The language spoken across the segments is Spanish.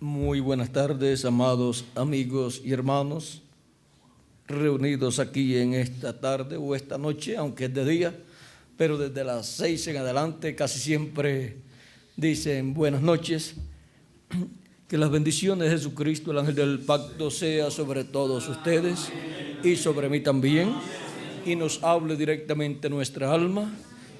Muy buenas tardes, amados amigos y hermanos, reunidos aquí en esta tarde o esta noche, aunque es de día, pero desde las 6 en adelante casi siempre dicen buenas noches. Que las bendiciones de Jesucristo, el ángel del pacto, sea sobre todos ustedes y sobre mí también, y nos hable directamente nuestra alma,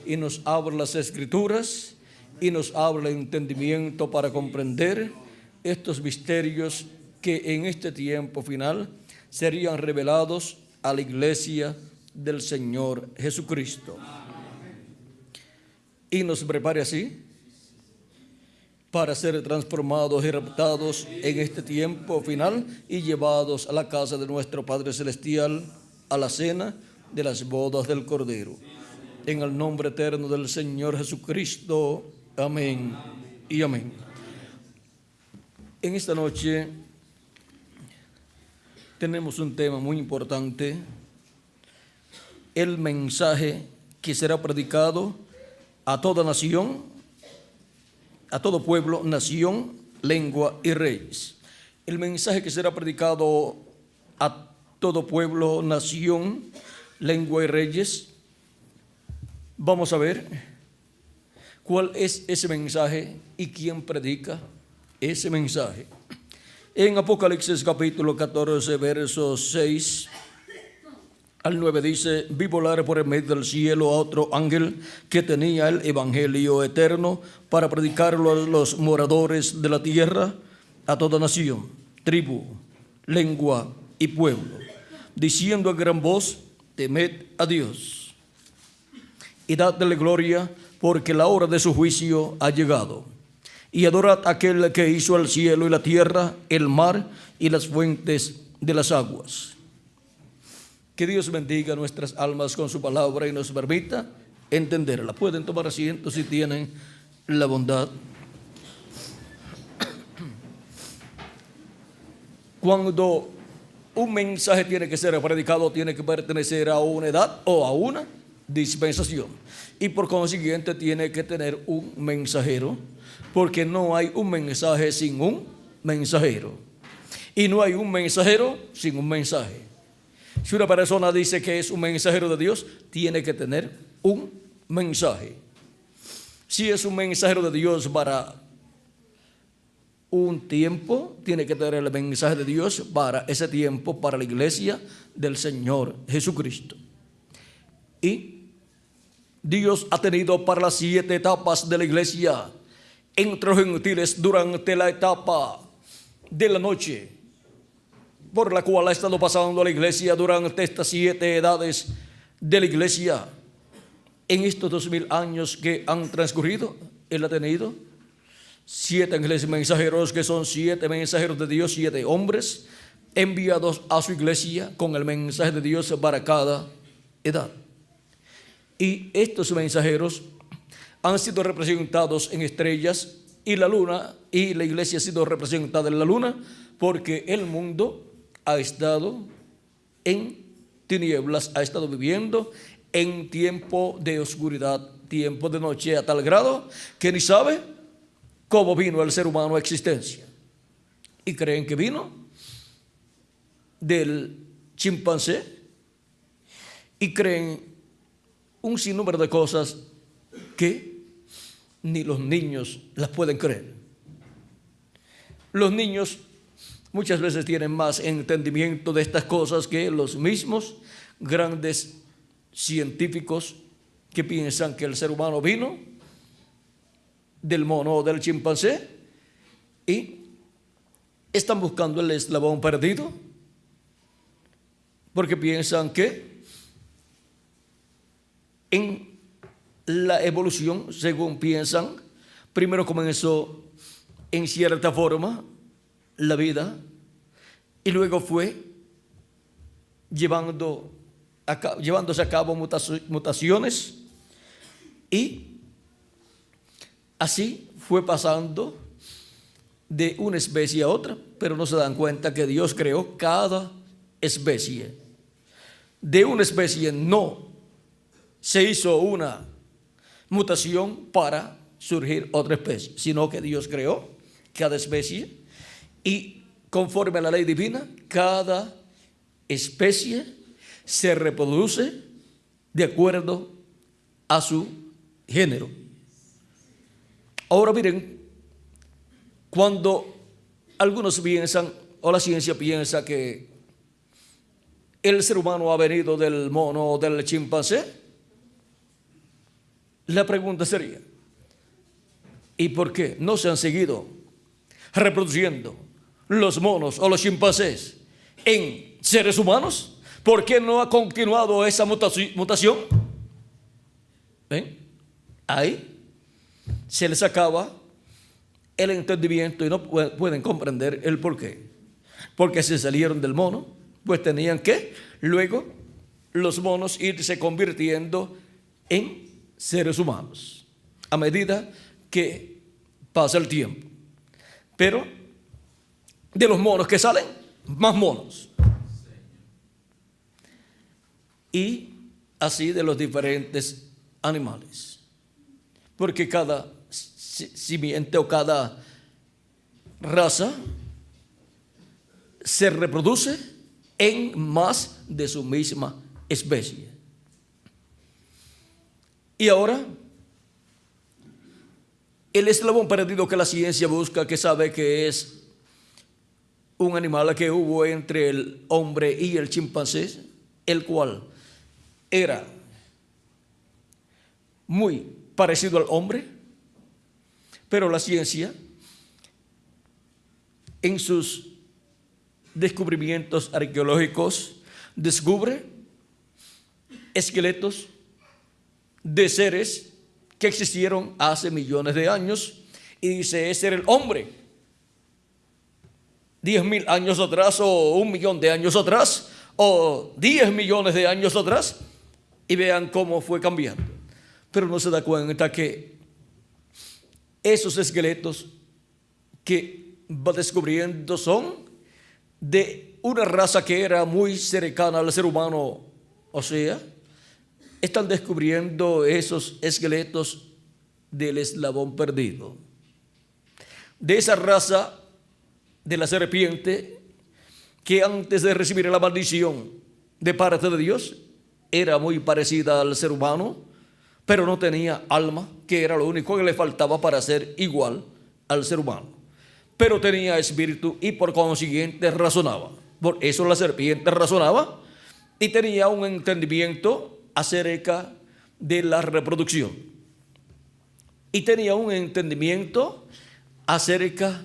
y nos abra las Escrituras, y nos abra el entendimiento para comprender estos misterios que en este tiempo final serían revelados a la iglesia del Señor Jesucristo. Y nos prepare así para ser transformados y raptados en este tiempo final y llevados a la casa de nuestro Padre Celestial, a la cena de las bodas del Cordero. En el nombre eterno del Señor Jesucristo. Amén y amén. En esta noche tenemos un tema muy importante, el mensaje que será predicado a toda nación, a todo pueblo, nación, lengua y reyes. El mensaje que será predicado a todo pueblo, nación, lengua y reyes. Vamos a ver cuál es ese mensaje y quién predica ese mensaje. En Apocalipsis capítulo 14, versos 6 al 9 dice: vi volar por el medio del cielo a otro ángel que tenía el evangelio eterno para predicarlo a los moradores de la tierra, a toda nación, tribu, lengua y pueblo, diciendo a gran voz: temed a Dios y dadle gloria, porque la hora de su juicio ha llegado. Y adorad a aquel que hizo el cielo y la tierra, el mar y las fuentes de las aguas. Que Dios bendiga nuestras almas con su palabra y nos permita entenderla. Pueden tomar asiento si tienen la bondad. Cuando un mensaje tiene que ser predicado, tiene que pertenecer a una edad o a una dispensación. Y por consiguiente tiene que tener un mensajero, porque no hay un mensaje sin un mensajero. Y no hay un mensajero sin un mensaje. Si una persona dice que es un mensajero de Dios, tiene que tener un mensaje. Si es un mensajero de Dios para un tiempo, tiene que tener el mensaje de Dios para ese tiempo, para la iglesia del Señor Jesucristo. Y Dios ha tenido para las 7 etapas de la iglesia entre los gentiles durante la etapa de la noche, por la cual ha estado pasando la iglesia durante estas 7 edades de la iglesia. En estos 2000 años que han transcurrido, Él ha tenido 7 ángeles mensajeros, que son 7 mensajeros de Dios, 7 hombres enviados a su iglesia con el mensaje de Dios para cada edad. Y estos mensajeros han sido representados en estrellas y la luna, y la iglesia ha sido representada en la luna, porque el mundo ha estado en tinieblas, ha estado viviendo en tiempo de oscuridad, tiempo de noche, a tal grado que ni sabe cómo vino el ser humano a existencia. Y creen que vino del chimpancé, y creen un sinnúmero de cosas que ni los niños las pueden creer. Los niños muchas veces tienen más entendimiento de estas cosas que los mismos grandes científicos, que piensan que el ser humano vino del mono o del chimpancé y están buscando el eslabón perdido, porque piensan que en la evolución, según piensan, primero comenzó en cierta forma la vida y luego fue llevándose a cabo mutaciones, y así fue pasando de una especie a otra, pero no se dan cuenta que Dios creó cada especie. De una especie no se hizo una mutación para surgir otra especie, sino que Dios creó cada especie Y conforme a la ley divina, cada especie se reproduce de acuerdo a su género. Ahora miren, cuando algunos piensan, o la ciencia piensa que el ser humano ha venido del mono o del chimpancé, la pregunta sería, ¿y por qué no se han seguido reproduciendo los monos o los chimpancés en seres humanos? ¿Por qué no ha continuado esa mutación? ¿Ven? Ahí se les acaba el entendimiento y no pueden comprender el por qué. Porque se salieron del mono, pues tenían que luego los monos irse convirtiendo en seres humanos a medida que pasa el tiempo. Pero de los monos que salen, más monos. Y así de los diferentes animales. Porque cada simiente o cada raza se reproduce en más de su misma especie. Y ahora, el eslabón perdido que la ciencia busca, que sabe que es un animal que hubo entre el hombre y el chimpancé, el cual era muy parecido al hombre, pero la ciencia, en sus descubrimientos arqueológicos, descubre esqueletos de seres que existieron hace millones de años y dice, ese era el hombre 10.000 años atrás o 1.000.000 de años atrás o 10 millones de años atrás, y vean cómo fue cambiando. Pero no se da cuenta que esos esqueletos que va descubriendo son de una raza que era muy cercana al ser humano. O sea, están descubriendo esos esqueletos del eslabón perdido, de esa raza de la serpiente que antes de recibir la maldición de parte de Dios era muy parecida al ser humano, pero no tenía alma, que era lo único que le faltaba para ser igual al ser humano. Pero tenía espíritu y por consiguiente razonaba. Por eso la serpiente razonaba y tenía un entendimiento acerca de la reproducción. Y tenía un entendimiento acerca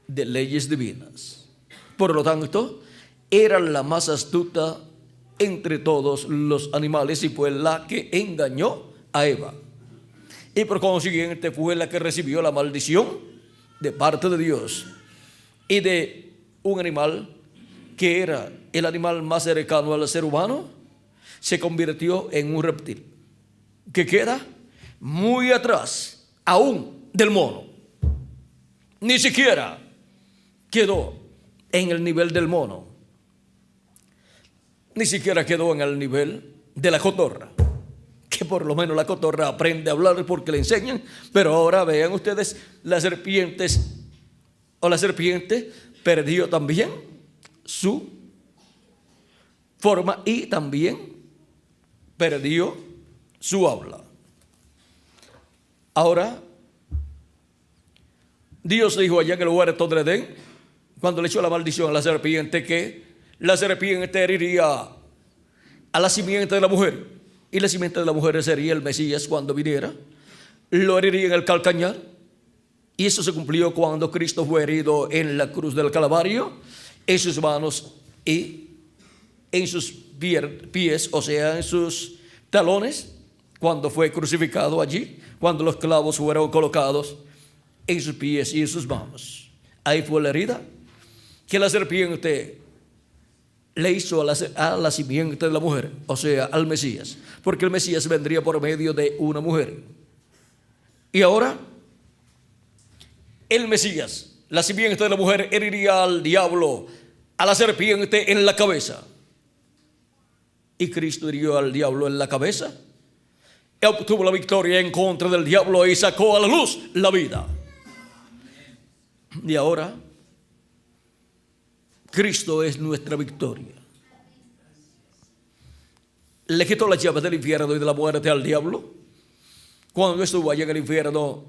de leyes divinas. Por lo tanto, era la más astuta entre todos los animales y fue la que engañó a Eva. Y por consiguiente fue la que recibió la maldición de parte de Dios. Y de un animal que era el animal más cercano al ser humano, se convirtió en un reptil que queda muy atrás aún del mono. Ni siquiera quedó en el nivel del mono, ni siquiera quedó en el nivel de la cotorra, que por lo menos la cotorra aprende a hablar porque le enseñan. Pero ahora vean ustedes, las serpientes o la serpiente perdió también su forma y también perdió su habla. Ahora, Dios dijo allá en el huerto del Edén, cuando le echó la maldición a la serpiente, que la serpiente heriría a la simiente de la mujer, y la simiente de la mujer sería el Mesías cuando viniera, lo heriría en el calcañar, y eso se cumplió cuando Cristo fue herido en la cruz del Calvario, en sus manos y en sus pies, o sea, en sus talones, cuando fue crucificado allí, cuando los clavos fueron colocados en sus pies y en sus manos. Ahí fue la herida que la serpiente le hizo a la simiente de la mujer, o sea, al Mesías, porque el Mesías vendría por medio de una mujer. Y ahora, el Mesías, la simiente de la mujer, heriría al diablo, a la serpiente en la cabeza. Y Cristo hirió al diablo en la cabeza, y obtuvo la victoria en contra del diablo y sacó a la luz la vida. Y ahora, Cristo es nuestra victoria. Le quitó las llaves del infierno y de la muerte al diablo cuando estuvo allá en el infierno,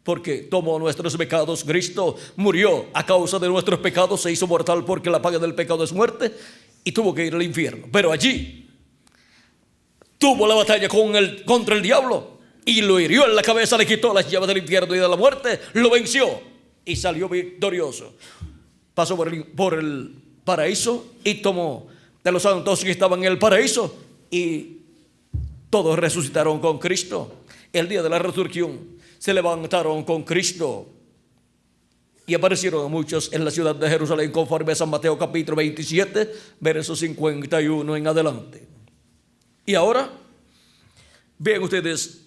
porque tomó nuestros pecados. Cristo murió a causa de nuestros pecados, se hizo mortal porque la paga del pecado es muerte, y tuvo que ir al infierno. Pero allí tuvo la batalla contra el diablo y lo hirió en la cabeza, le quitó las llaves del infierno y de la muerte, lo venció y salió victorioso. Pasó por el paraíso y tomó de los santos que estaban en el paraíso, y todos resucitaron con Cristo. El día de la resurrección se levantaron con Cristo y aparecieron a muchos en la ciudad de Jerusalén, conforme a San Mateo capítulo 27, versos 51 en adelante. Y ahora vean ustedes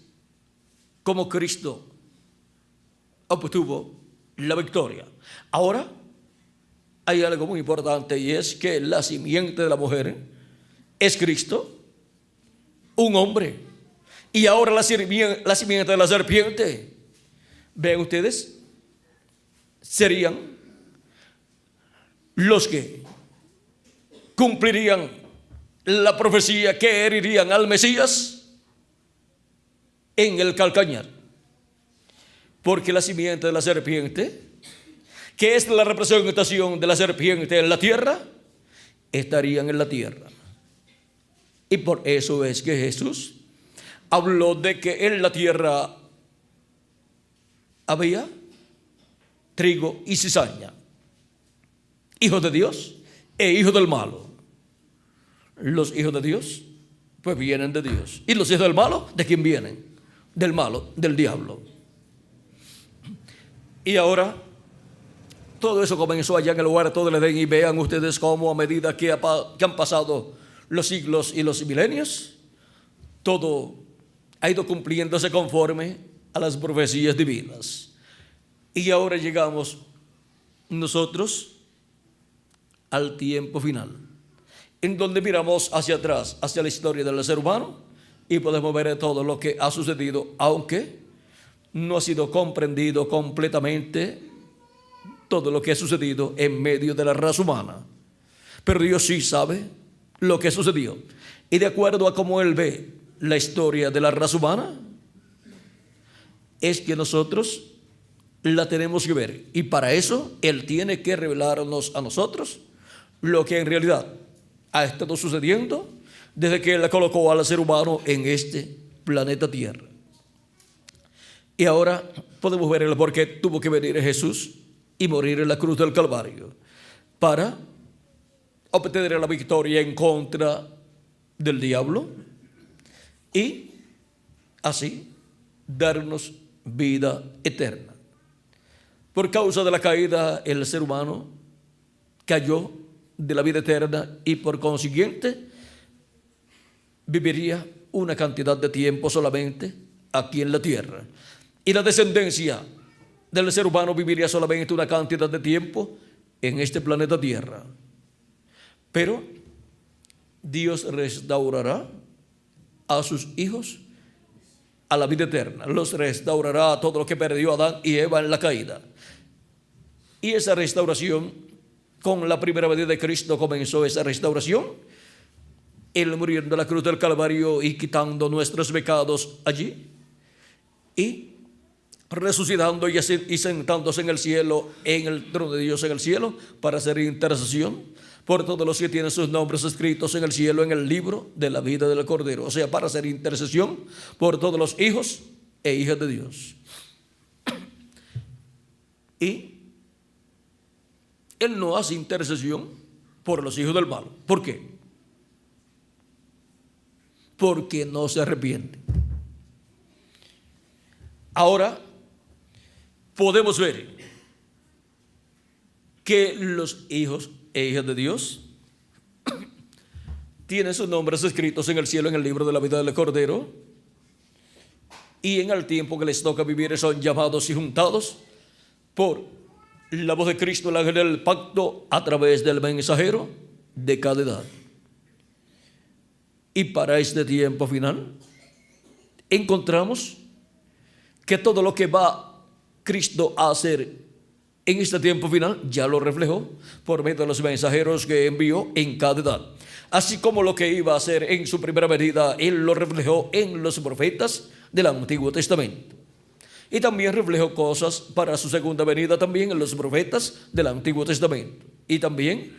cómo Cristo obtuvo la victoria. Ahora hay algo muy importante, y es que la simiente de la mujer es Cristo, un hombre. Y ahora la simiente de la serpiente, vean ustedes, serían los que cumplirían la profecía, que herirían al Mesías en el calcañar. Porque la simiente de la serpiente, que es la representación de la serpiente en la tierra, estarían en la tierra. Y por eso es que Jesús habló de que en la tierra había trigo y cizaña, hijos de Dios e hijos del malo. Los hijos de Dios pues vienen de Dios, y los hijos del malo, ¿de quién vienen? Del malo, del diablo. Y ahora todo eso comenzó allá en el huerto del Edén, y vean ustedes cómo a medida que han pasado los siglos y los milenios, todo ha ido cumpliéndose conforme a las profecías divinas. Y ahora llegamos nosotros al tiempo final, en donde miramos hacia atrás, hacia la historia del ser humano, y podemos ver todo lo que ha sucedido, aunque no ha sido comprendido completamente todo lo que ha sucedido en medio de la raza humana. Pero Dios sí sabe lo que sucedió, y de acuerdo a cómo Él ve la historia de la raza humana, es que nosotros la tenemos que ver, y para eso Él tiene que revelarnos a nosotros lo que en realidad ha estado sucediendo desde que Él colocó al ser humano en este planeta Tierra. Y ahora podemos ver el por qué tuvo que venir Jesús y morir en la cruz del Calvario, para obtener la victoria en contra del diablo y así darnos vida eterna. Por causa de la caída, el ser humano cayó de la vida eterna, y por consiguiente viviría una cantidad de tiempo solamente aquí en la tierra, y la descendencia del ser humano viviría solamente una cantidad de tiempo en este planeta Tierra. Pero Dios restaurará a sus hijos a la vida eterna, los restaurará a todo lo que perdió Adán y Eva en la caída. Y esa restauración, con la primera venida de Cristo comenzó esa restauración, Él muriendo en la cruz del Calvario y quitando nuestros pecados allí, y resucitando y sentándose en el cielo, en el trono de Dios en el cielo, para hacer intercesión por todos los que tienen sus nombres escritos en el cielo, en el libro de la vida del Cordero. O sea, para hacer intercesión por todos los hijos e hijas de Dios. Y Él no hace intercesión por los hijos del mal. ¿Por qué? Porque no se arrepienten. Ahora podemos ver que los hijos e hijas de Dios tienen sus nombres escritos en el cielo, en el libro de la vida del Cordero, y en el tiempo que les toca vivir son llamados y juntados por la voz de Cristo, el ángel del pacto, a través del mensajero de cada edad. Y para este tiempo final encontramos que todo lo que va Cristo a hacer En este tiempo final ya lo reflejó por medio de los mensajeros que envió en cada edad. Así como lo que iba a hacer en su primera venida, Él lo reflejó en los profetas del Antiguo Testamento. Y también reflejó cosas para su segunda venida también en los profetas del Antiguo Testamento. Y también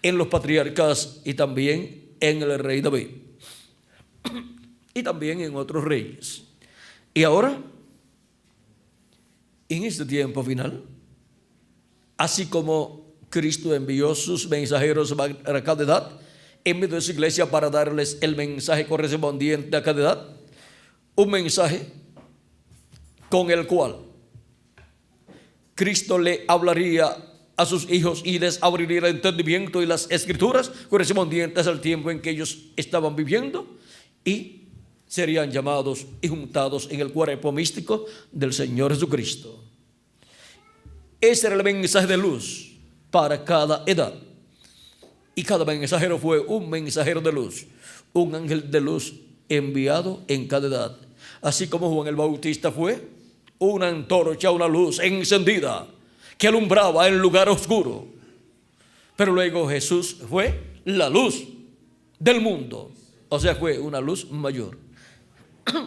en los patriarcas y también en el rey David. Y también en otros reyes. Y ahora, en este tiempo final, así como Cristo envió sus mensajeros a cada edad, en medio de su iglesia para darles el mensaje correspondiente a cada edad, un mensaje con el cual Cristo le hablaría a sus hijos y les abriría el entendimiento y las escrituras correspondientes al tiempo en que ellos estaban viviendo, y serían llamados y juntados en el cuerpo místico del Señor Jesucristo. Ese era el mensaje de luz para cada edad. Y cada mensajero fue un mensajero de luz, un ángel de luz enviado en cada edad. Así como Juan el Bautista fue una antorcha, una luz encendida que alumbraba el lugar oscuro. Pero luego Jesús fue la luz del mundo. O sea, fue una luz mayor.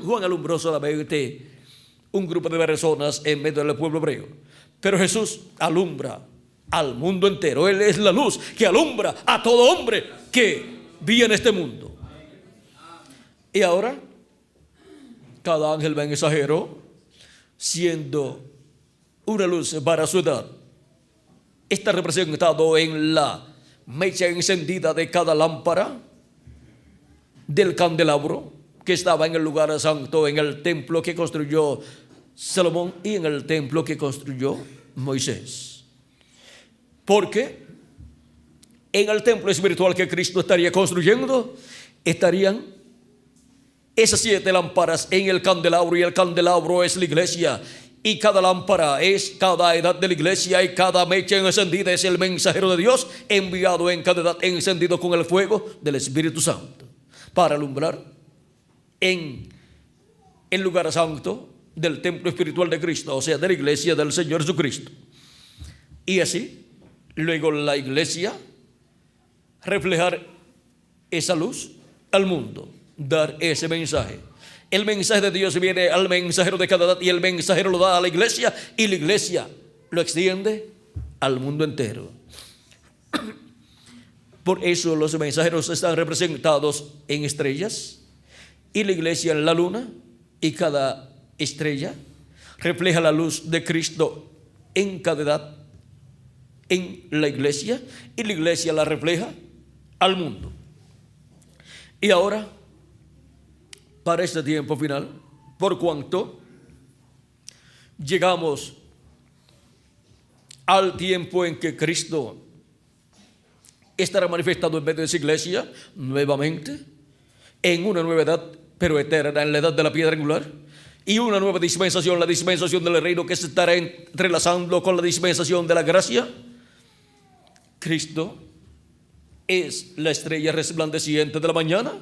Juan alumbró solamente un grupo de personas en medio del pueblo hebreo. Pero Jesús alumbra al mundo entero. Él es la luz que alumbra a todo hombre que vive en este mundo. Y ahora, cada ángel mensajero, siendo una luz para su edad, está representado en la mecha encendida de cada lámpara del candelabro que estaba en el lugar santo, en el templo que construyó Salomón y en el templo que construyó Moisés. Porque en el templo espiritual que Cristo estaría construyendo estarían esas 7 lámparas en el candelabro, y el candelabro es la iglesia, y cada lámpara es cada edad de la iglesia, y cada mecha encendida es el mensajero de Dios enviado en cada edad, encendido con el fuego del Espíritu Santo para alumbrar en el lugar santo del templo espiritual de Cristo, o sea, de la iglesia del Señor Jesucristo. Y así luego la iglesia reflejar esa luz al mundo, dar ese mensaje. El mensaje de Dios viene al mensajero de cada edad, y el mensajero lo da a la iglesia, y la iglesia lo extiende al mundo entero. Por eso los mensajeros están representados en estrellas, y la iglesia en la luna, y cada estrella refleja la luz de Cristo en cada edad en la iglesia, y la iglesia la refleja al mundo. Y ahora, para este tiempo final, por cuanto llegamos al tiempo en que Cristo estará manifestado en medio de esa iglesia nuevamente, en una nueva edad, pero eterna, en la edad de la piedra angular, y una nueva dispensación, la dispensación del reino, que se estará entrelazando con la dispensación de la gracia. Cristo es la estrella resplandeciente de la mañana,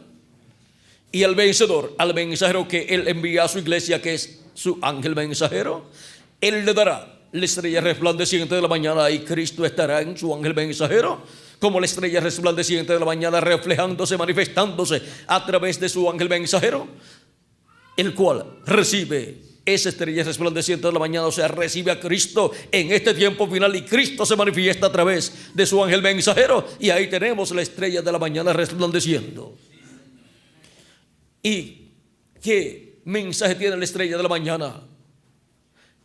y el vencedor, al mensajero que Él envía a su iglesia, que es su ángel mensajero, Él le dará la estrella resplandeciente de la mañana, y Cristo estará en su ángel mensajero como la estrella resplandeciente de la mañana, reflejándose, manifestándose a través de su ángel mensajero, el cual recibe esa estrella resplandeciente de la mañana, o sea, recibe a Cristo en este tiempo final, y Cristo se manifiesta a través de su ángel mensajero, y ahí tenemos la estrella de la mañana resplandeciendo. ¿Y qué mensaje tiene la estrella de la mañana?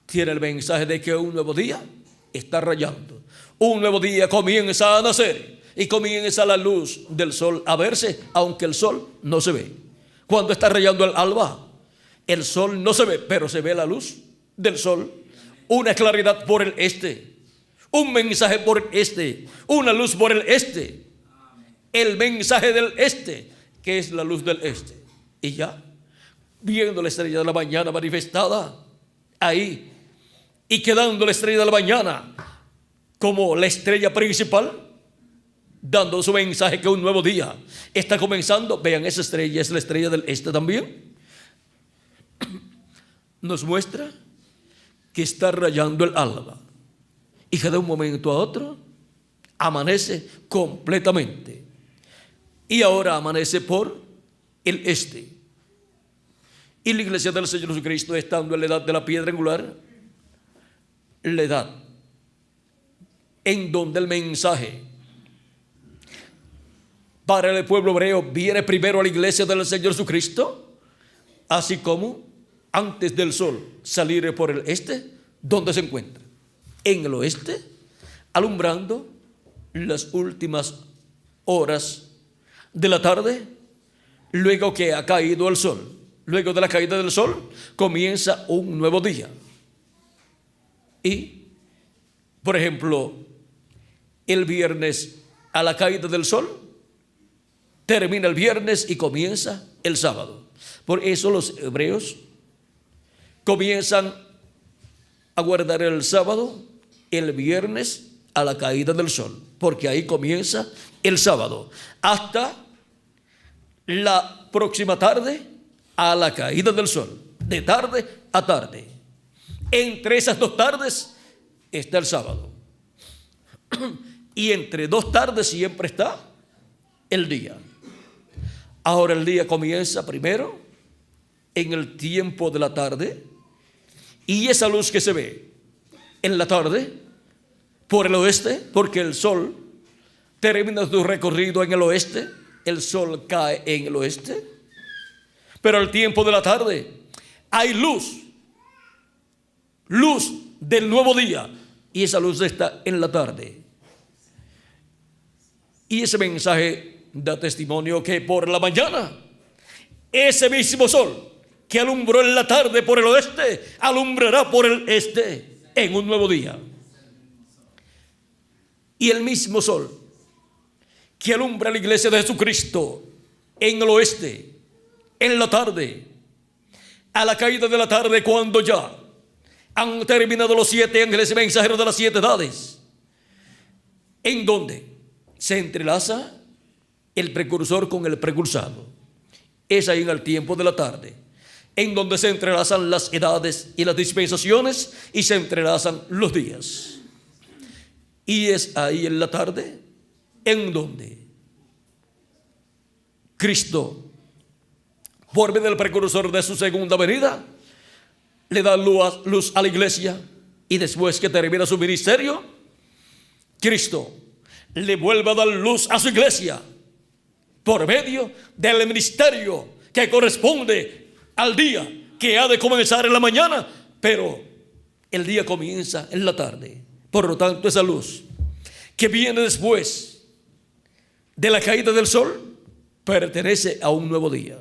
Tiene el mensaje de que un nuevo día está rayando, un nuevo día comienza a nacer, y comienza la luz del sol a verse, aunque el sol no se ve. Cuando está rayando el alba, el sol no se ve, pero se ve la luz del sol, una claridad por el este, un mensaje por el este, una luz por el este, el mensaje del este, que es la luz del este. Y ya, viendo la estrella de la mañana manifestada ahí, y quedando la estrella de la mañana como la estrella principal, dando su mensaje que un nuevo día está comenzando. Vean, esa estrella es la estrella del este también. Nos muestra que está rayando el alba, y que de un momento a otro amanece completamente. Y ahora amanece por el este. Y la iglesia del Señor Jesucristo, estando en la edad de la piedra angular, la edad en donde el mensaje para el pueblo hebreo viene primero a la iglesia del Señor Jesucristo, así como antes del sol salir por el este, ¿dónde se encuentra? En el oeste, alumbrando las últimas horas de la tarde, luego que ha caído el sol. Luego de la caída del sol comienza un nuevo día. Y, por ejemplo, el viernes a la caída del sol, termina el viernes y comienza el sábado. Por eso los hebreos comienzan a guardar el sábado el viernes a la caída del sol, porque ahí comienza el sábado, hasta la próxima tarde a la caída del sol, de tarde a tarde. Entre esas dos tardes está el sábado. Y entre dos tardes siempre está el día. Ahora el día comienza primero en el tiempo de la tarde, y esa luz que se ve en la tarde por el oeste, porque el sol termina su recorrido en el oeste, el sol cae en el oeste, pero al tiempo de la tarde hay luz del nuevo día, y esa luz está en la tarde. Y ese mensaje da testimonio que por la mañana ese mismo sol que alumbró en la tarde por el oeste alumbrará por el este en un nuevo día. Y el mismo sol que alumbra la iglesia de Jesucristo en el oeste, en la tarde, a la caída de la tarde, cuando ya han terminado los 7 ángeles y mensajeros de las 7 edades, en donde se entrelaza el precursor con el precursado. Es ahí en el tiempo de la tarde, en donde se entrelazan las edades y las dispensaciones, y se entrelazan los días. Y es ahí en la tarde en donde Cristo, por medio del precursor de su segunda venida, le da luz a la iglesia, y después que termina su ministerio, Cristo le vuelve a dar luz a su iglesia por medio del ministerio que corresponde al día que ha de comenzar en la mañana, pero el día comienza en la tarde. Por lo tanto, esa luz que viene después de la caída del sol pertenece a un nuevo día.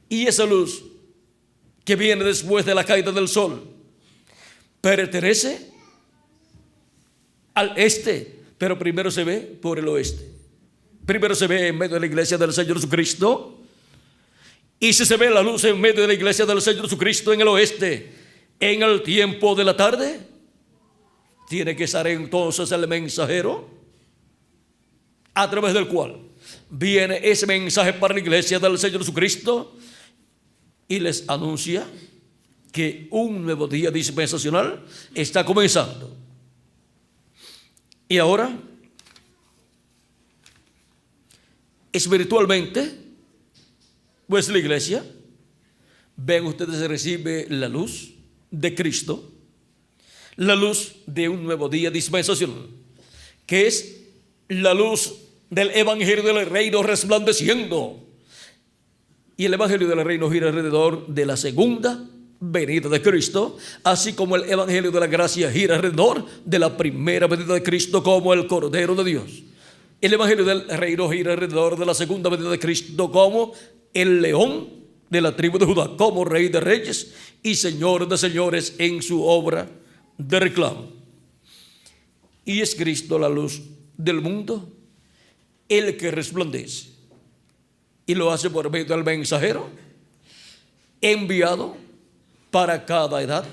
Y esa luz que viene después de la caída del sol pertenece al este, pero primero se ve por el oeste. Primero se ve en medio de la iglesia del Señor Jesucristo, y si se ve la luz en medio de la iglesia del Señor Jesucristo en el oeste, en el tiempo de la tarde, tiene que estar entonces el mensajero, a través del cual viene ese mensaje para la iglesia del Señor Jesucristo, y les anuncia que un nuevo día dispensacional está comenzando. Y ahora, espiritualmente, pues la iglesia, ven ustedes, recibe la luz de Cristo, la luz de un nuevo día dispensacional, que es la luz del evangelio del reino resplandeciendo. Y el evangelio del reino gira alrededor de la segunda venida de Cristo, así como el evangelio de la gracia gira alrededor de la primera venida de Cristo como el Cordero de Dios. El evangelio del reino gira alrededor de la segunda venida de Cristo como el león de la tribu de Judá, como Rey de reyes y Señor de señores en su obra de reclamo. Y es Cristo la luz del mundo, el que resplandece, y lo hace por medio del mensajero enviado para cada edad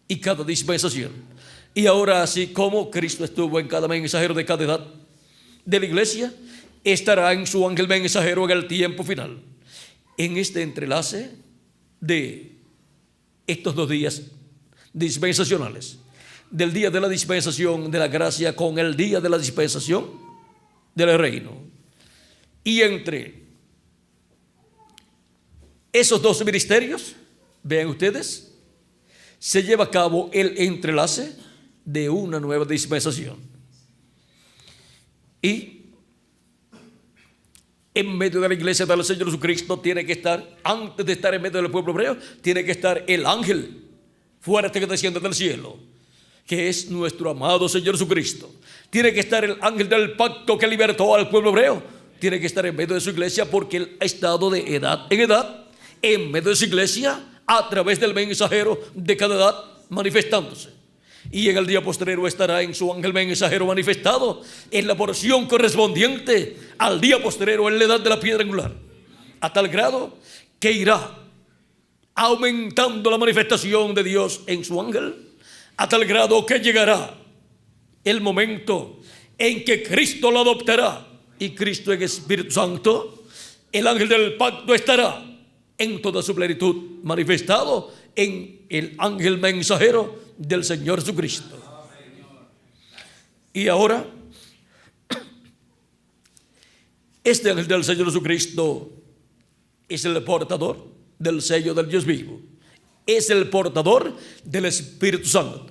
y cada dispensación. Y ahora, así como Cristo estuvo en cada mensajero de cada edad de la iglesia, estará en su ángel mensajero en el tiempo final. En este entrelace de estos 2 días dispensacionales, del día de la dispensación de la gracia con el día de la dispensación del reino. Y entre esos dos ministerios, vean ustedes, se lleva a cabo el entrelace de una nueva dispensación. Y en medio de la iglesia del Señor Jesucristo tiene que estar, antes de estar en medio del pueblo hebreo, tiene que estar el ángel fuerte que desciende del cielo, que es nuestro amado Señor Jesucristo. Tiene que estar el ángel del pacto que libertó al pueblo hebreo. Tiene que estar en medio de su iglesia, porque él ha estado de edad en edad en medio de su iglesia a través del mensajero de cada edad manifestándose. Y en el día postrero estará en su ángel mensajero manifestado en la porción correspondiente al día postrero en la edad de la piedra angular, a tal grado que irá aumentando la manifestación de Dios en su ángel, a tal grado que llegará el momento en que Cristo lo adoptará, y Cristo en Espíritu Santo, el ángel del pacto estará en toda su plenitud manifestado en el ángel mensajero del Señor Jesucristo. Y ahora, este ángel del Señor Jesucristo es el portador del sello del Dios vivo, es el portador del Espíritu Santo,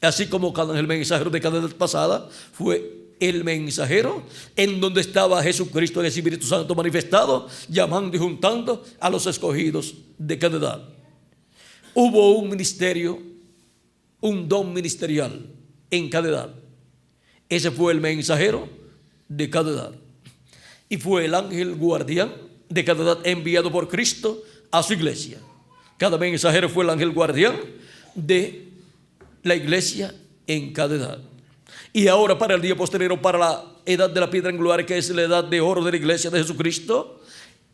así como cada ángel mensajero de cada edad pasada fue el mensajero en donde estaba Jesucristo, el Espíritu Santo manifestado, llamando y juntando a los escogidos de cada edad. Hubo un ministerio, un don ministerial en cada edad. Ese fue el mensajero de cada edad, y fue el ángel guardián de cada edad enviado por Cristo a su iglesia. Cada mensajero fue el ángel guardián de la iglesia en cada edad. Y ahora, para el día posterior, para la edad de la piedra angular, que es la edad de oro de la iglesia de Jesucristo,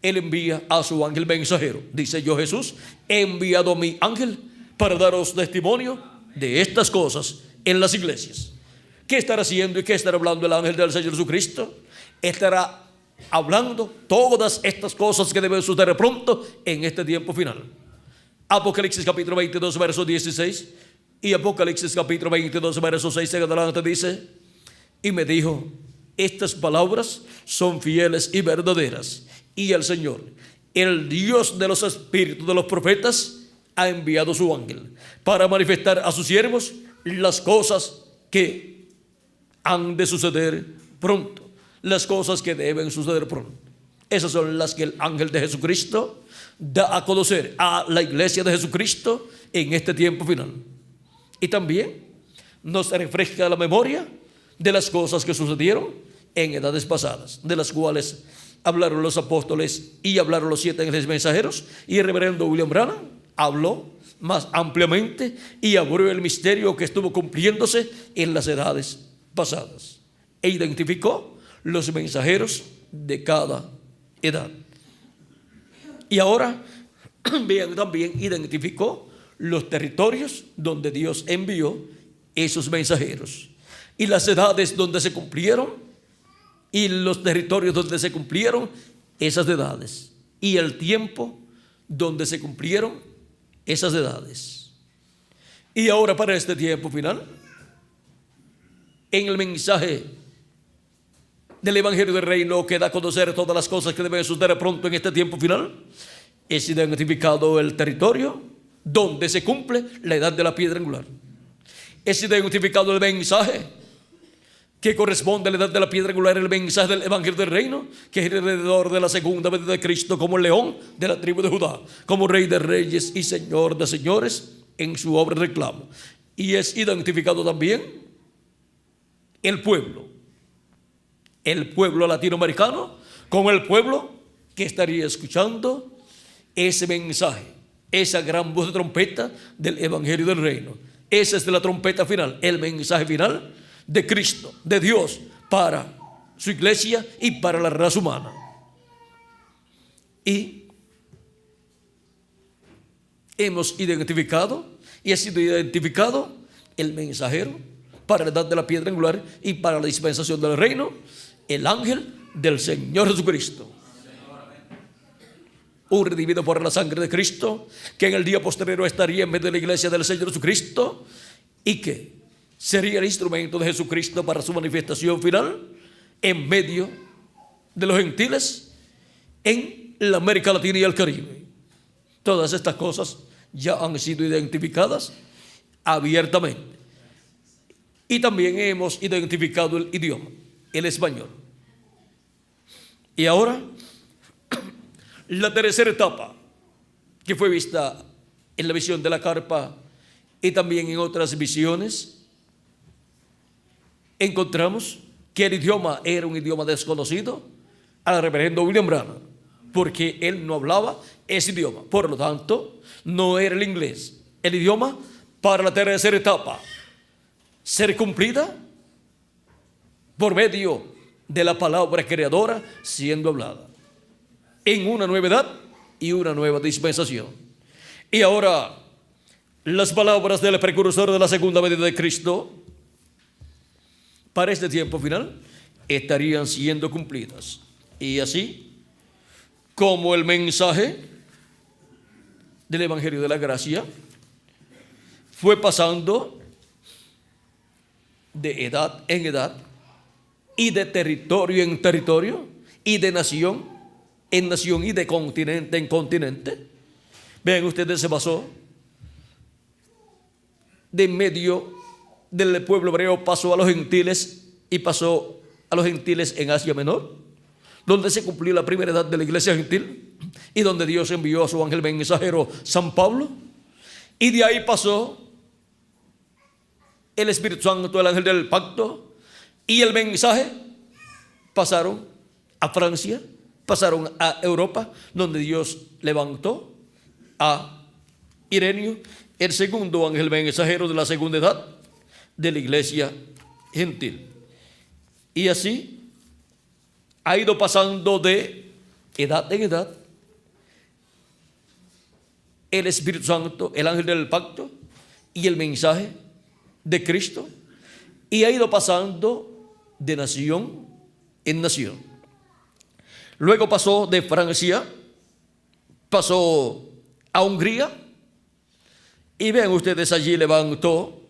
él envía a su ángel mensajero. Dice: yo, Jesús, he enviado a mi ángel para daros testimonio de estas cosas en las iglesias. ¿Qué estará haciendo y qué estará hablando el ángel del Señor Jesucristo? Estará hablando todas estas cosas que deben suceder pronto en este tiempo final. Apocalipsis capítulo 22, verso 16 y Apocalipsis capítulo 22, verso 6 en adelante dice: y me dijo, estas palabras son fieles y verdaderas, y el Señor, el Dios de los espíritus de los profetas, ha enviado su ángel para manifestar a sus siervos las cosas que han de suceder pronto, las cosas que deben suceder pronto. Esas son las que el ángel de Jesucristo da a conocer a la iglesia de Jesucristo en este tiempo final. Y también nos refresca la memoria de las cosas que sucedieron en edades pasadas, de las cuales hablaron los apóstoles y hablaron los 7 ángeles mensajeros, y el reverendo William Branham habló más ampliamente y abrió el misterio que estuvo cumpliéndose en las edades pasadas, e identificó los mensajeros de cada edad. Y ahora, vean, también identificó los territorios donde Dios envió esos mensajeros, y las edades donde se cumplieron, y los territorios donde se cumplieron esas edades, y el tiempo donde se cumplieron esas edades. Y ahora, para este tiempo final, en el mensaje del Evangelio del Reino, que da a conocer todas las cosas que deben suceder pronto en este tiempo final, es identificado el territorio donde se cumple la edad de la piedra angular. Es identificado el mensaje que corresponde a la edad de la piedra angular, el mensaje del Evangelio del Reino, que es alrededor de la segunda venida de Cristo, como el león de la tribu de Judá, como Rey de reyes y Señor de señores en su obra de reclamo. Y es identificado también el pueblo latinoamericano, como el pueblo que estaría escuchando ese mensaje, esa gran voz de trompeta del Evangelio del Reino. Esa es la trompeta final, el mensaje final de Cristo, de Dios, para su iglesia y para la raza humana. Y hemos identificado, y ha sido identificado el mensajero para la edad de la piedra angular y para la dispensación del reino, el ángel del Señor Jesucristo, un redimido por la sangre de Cristo, que en el día posterior estaría en medio de la iglesia del Señor Jesucristo, y que sería el instrumento de Jesucristo para su manifestación final en medio de los gentiles en la América Latina y el Caribe. Todas estas cosas ya han sido identificadas abiertamente. Y también hemos identificado el idioma, el español. Y ahora, la tercera etapa, que fue vista en la visión de la carpa y también en otras visiones, encontramos que el idioma era un idioma desconocido al reverendo William Branham, porque él no hablaba ese idioma. Por lo tanto, no era el inglés. El idioma para la tercera etapa ser cumplida por medio de la palabra creadora siendo hablada en una nueva edad y una nueva dispensación. Y ahora, las palabras del precursor de la segunda venida de Cristo para este tiempo final estarían siendo cumplidas. Y así como el mensaje del Evangelio de la Gracia fue pasando de edad en edad y de territorio en territorio y de nación en nación y de continente en continente. Vean ustedes, se pasó de medio del pueblo hebreo, pasó a los gentiles y pasó a los gentiles en Asia Menor, donde se cumplió la primera edad de la iglesia gentil y donde Dios envió a su ángel mensajero San Pablo, y de ahí pasó el Espíritu Santo, el ángel del pacto, y el mensaje pasaron a Francia, pasaron a Europa, donde Dios levantó a Ireneo, el segundo ángel mensajero de la segunda edad de la iglesia gentil. Y así ha ido pasando de edad en edad el Espíritu Santo, el ángel del pacto y el mensaje de Cristo, y ha ido pasando de nación en nación. Luego pasó de Francia, pasó a Hungría, y vean ustedes, allí levantó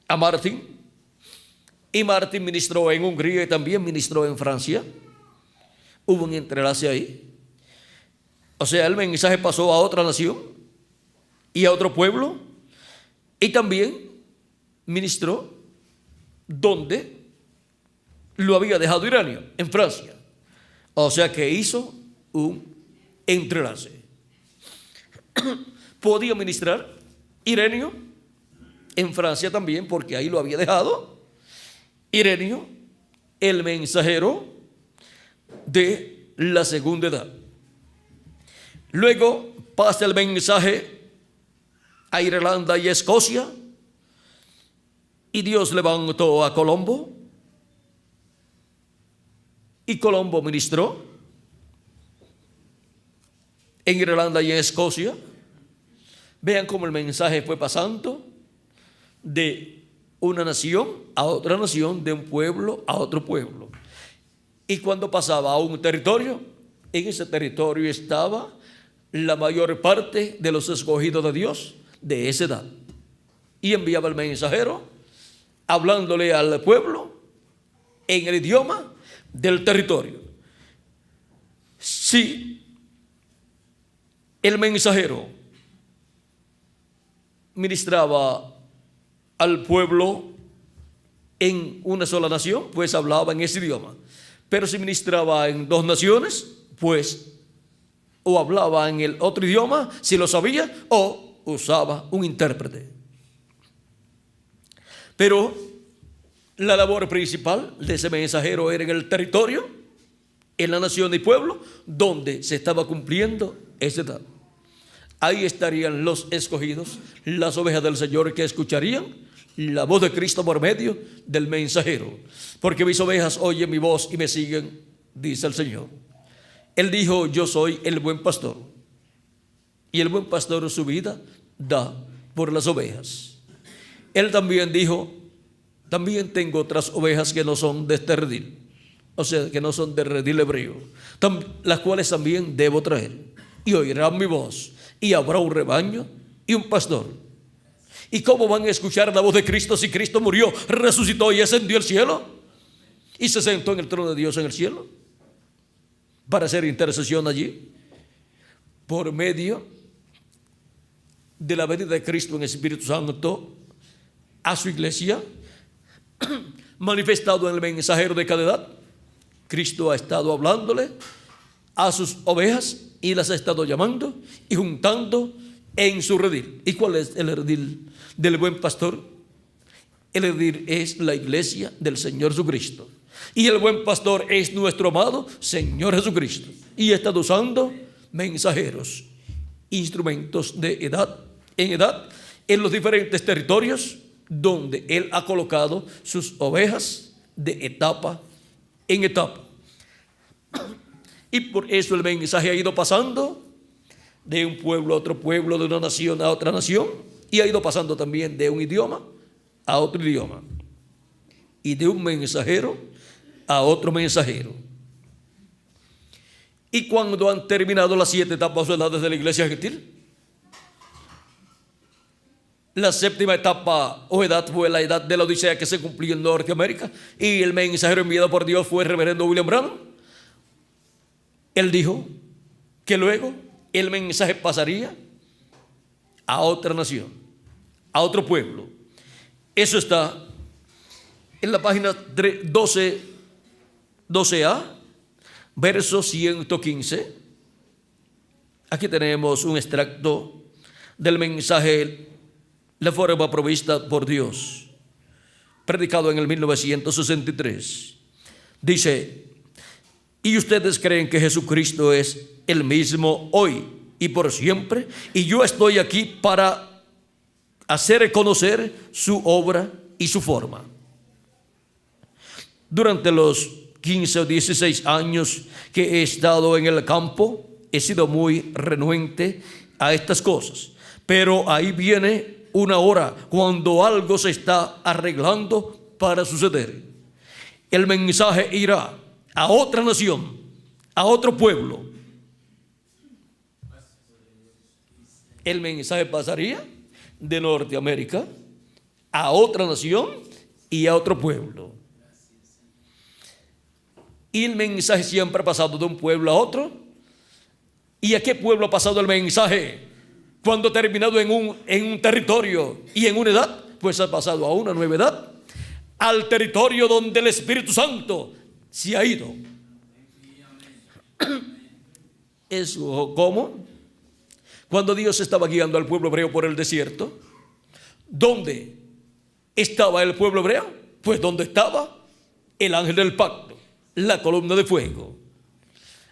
a Martín, y Martín ministró en Hungría y también ministró en Francia. Hubo un entrelace ahí. O sea, el mensaje pasó a otra nación y a otro pueblo, y también ministró donde lo había dejado Ireneo, en Francia. O sea que hizo un entrelace. Podía ministrar Ireneo en Francia también, porque ahí lo había dejado Ireneo, el mensajero de la segunda edad. Luego pasa el mensaje a Irlanda y Escocia, y Dios levantó a Colombo, y Colombo ministró en Irlanda y en Escocia. Vean cómo el mensaje fue pasando de una nación a otra nación, de un pueblo a otro pueblo. Y cuando pasaba a un territorio, en ese territorio estaba la mayor parte de los escogidos de Dios de esa edad. Y enviaba el mensajero hablándole al pueblo en el idioma del territorio. Si el mensajero ministraba al pueblo en una sola nación, pues hablaba en ese idioma. Pero si ministraba en dos naciones, pues o hablaba en el otro idioma, si lo sabía, o usaba un intérprete. Pero la labor principal de ese mensajero era en el territorio, en la nación y pueblo, donde se estaba cumpliendo esa edad. Ahí estarían los escogidos, las ovejas del Señor, que escucharían la voz de Cristo por medio del mensajero. Porque mis ovejas oyen mi voz y me siguen, dice el Señor. Él dijo: yo soy el buen pastor, y el buen pastor su vida da por las ovejas. Él también dijo: también tengo otras ovejas que no son de este redil, o sea, que no son de redil hebreo, las cuales también debo traer, y oirán mi voz, y habrá un rebaño y un pastor. ¿Y cómo van a escuchar la voz de Cristo si Cristo murió, resucitó y ascendió al cielo? Y se sentó en el trono de Dios en el cielo para hacer intercesión allí por medio de la venida de Cristo en Espíritu Santo a su iglesia, manifestado en el mensajero de cada edad. Cristo ha estado hablándole a sus ovejas y las ha estado llamando y juntando en su redil. ¿Y cuál es el redil del buen pastor? El redil es la iglesia del Señor Jesucristo. Y el buen pastor es nuestro amado Señor Jesucristo. Y ha estado usando mensajeros, instrumentos de edad en edad, en los diferentes territorios donde Él ha colocado sus ovejas de etapa en etapa. Y por eso el mensaje ha ido pasando de un pueblo a otro pueblo, de una nación a otra nación, y ha ido pasando también de un idioma a otro idioma, y de un mensajero a otro mensajero. Y cuando han terminado las 7 etapas o edades de la iglesia gentil, la séptima etapa o edad fue la edad de la Odisea, que se cumplió en Norteamérica, y el mensajero enviado por Dios fue el reverendo William Branham. Él dijo que luego el mensaje pasaría a otra nación, a otro pueblo. Eso está en la página 12a, verso 115. Aquí tenemos un extracto del mensaje, la forma provista por Dios, predicado en el 1963. Dice: ¿y ustedes creen que Jesucristo es el mismo hoy y por siempre? Y yo estoy aquí para hacer conocer su obra y su forma. Durante los 15 o 16 años que he estado en el campo, he sido muy renuente a estas cosas. Pero ahí viene una hora cuando algo se está arreglando para suceder. El mensaje irá a otra nación, a otro pueblo. El mensaje pasaría de Norteamérica a otra nación y a otro pueblo. Y el mensaje siempre ha pasado de un pueblo a otro. ¿Y a qué pueblo ha pasado el mensaje? Cuando ha terminado en un territorio y en una edad, pues ha pasado a una nueva edad, al territorio donde el Espíritu Santo se ha ido. Eso como cuando Dios estaba guiando al pueblo hebreo por el desierto. ¿Dónde estaba el pueblo hebreo? Pues donde estaba el ángel del pacto, la columna de fuego.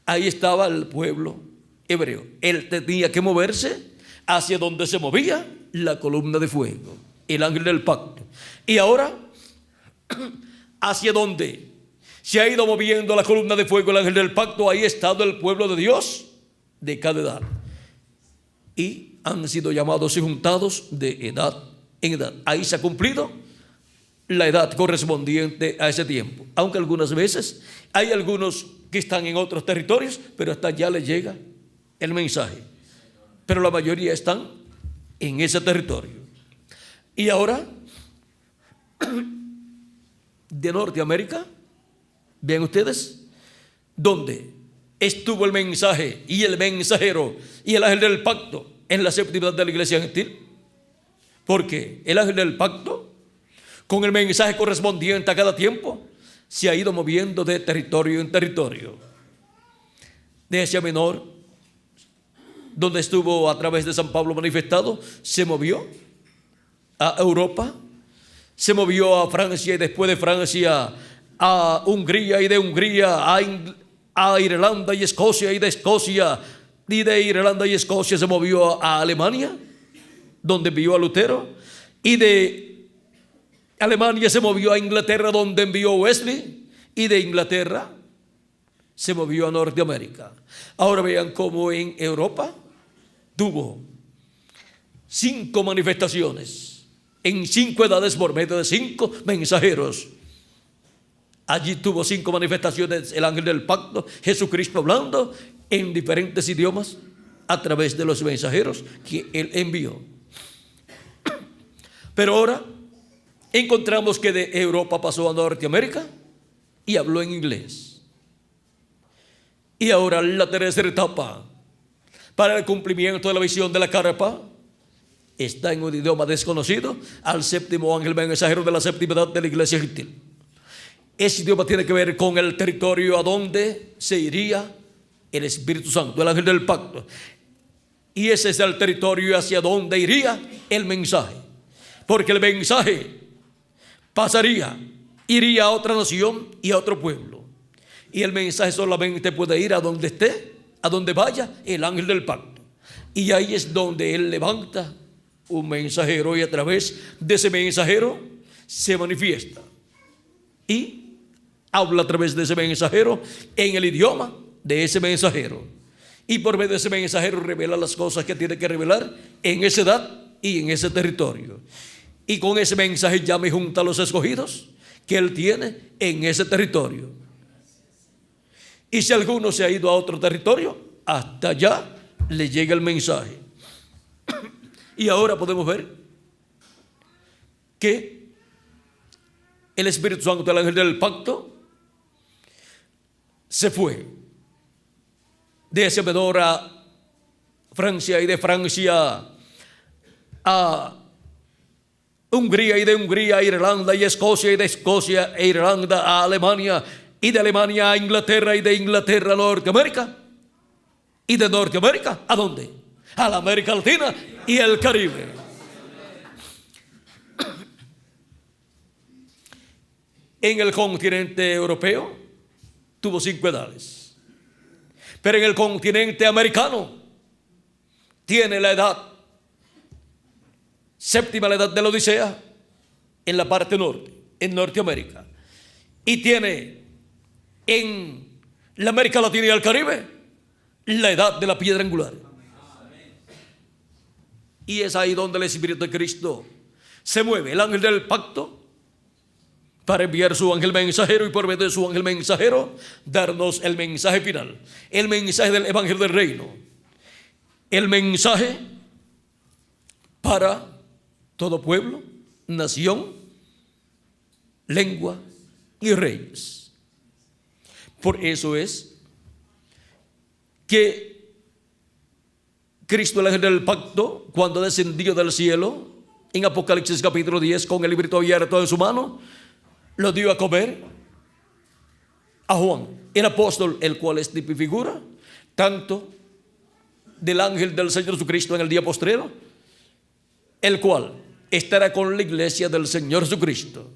Ahí estaba el pueblo hebreo. Él tenía que moverse hacia donde se movía la columna de fuego, el ángel del pacto. Y ahora, hacia donde se ha ido moviendo la columna de fuego, el ángel del pacto, ahí ha estado el pueblo de Dios de cada edad. Y han sido llamados y juntados de edad en edad. Ahí se ha cumplido la edad correspondiente a ese tiempo. Aunque algunas veces hay algunos que están en otros territorios, pero hasta allá les llega el mensaje. Pero la mayoría están en ese territorio. Y ahora, de Norteamérica, vean ustedes, donde estuvo el mensaje y el mensajero y el ángel del pacto en la séptima edad de la iglesia gentil. Porque el ángel del pacto, con el mensaje correspondiente a cada tiempo, se ha ido moviendo de territorio en territorio. De Asia Menor, donde estuvo a través de San Pablo manifestado, se movió a Europa, se movió a Francia, y después de Francia a Hungría, y de Hungría a Irlanda y Escocia, y de Escocia y de Irlanda y Escocia se movió a Alemania, donde envió a Lutero, y de Alemania se movió a Inglaterra, donde envió a Wesley, y de Inglaterra se movió a Norteamérica. Ahora vean cómo en Europa tuvo 5 manifestaciones en 5 edades por medio de 5 mensajeros. Allí tuvo 5 manifestaciones el ángel del pacto, Jesucristo hablando en diferentes idiomas a través de los mensajeros que él envió. Pero ahora encontramos que de Europa pasó a Norteamérica y habló en inglés. Y ahora la tercera etapa para el cumplimiento de la visión de la carpa está en un idioma desconocido al séptimo ángel mensajero de la séptima edad de la iglesia gentil. Ese idioma tiene que ver con el territorio a donde se iría el Espíritu Santo, el ángel del pacto. Y ese es el territorio hacia donde iría el mensaje. Porque el mensaje iría a otra nación y a otro pueblo. Y el mensaje solamente puede ir a donde esté, a donde vaya el ángel del pacto. Y ahí es donde él levanta un mensajero y a través de ese mensajero se manifiesta y habla a través de ese mensajero en el idioma de ese mensajero, y por medio de ese mensajero revela las cosas que tiene que revelar en esa edad y en ese territorio, y con ese mensaje llama y junta a los escogidos que él tiene en ese territorio. Y si alguno se ha ido a otro territorio, hasta allá le llega el mensaje. Y ahora podemos ver que el Espíritu Santo, el ángel del pacto, se fue de ese Menor a Francia, y de Francia a Hungría, y de Hungría a Irlanda, y Escocia, y de Escocia e Irlanda a Alemania, y de Alemania a Inglaterra, y de Inglaterra a Norteamérica, y de Norteamérica ¿a dónde? A la América Latina y el Caribe. En el continente europeo tuvo 5 edades, pero en el continente americano tiene la edad séptima, la edad de la Odisea, en la parte norte, en Norteamérica, y tiene en la América Latina y el Caribe la edad de la piedra angular. Y es ahí donde el Espíritu de Cristo se mueve, el ángel del pacto, para enviar su ángel mensajero, y por medio de su ángel mensajero darnos el mensaje final, el mensaje del evangelio del reino, el mensaje para todo pueblo, nación, lengua y reyes. Por eso es que Cristo, el ángel del pacto, cuando descendió del cielo en Apocalipsis capítulo 10 con el librito abierto en su mano, lo dio a comer a Juan, el apóstol, el cual es tipo y figura tanto del ángel del Señor Jesucristo en el día postrero, el cual estará con la iglesia del Señor Jesucristo,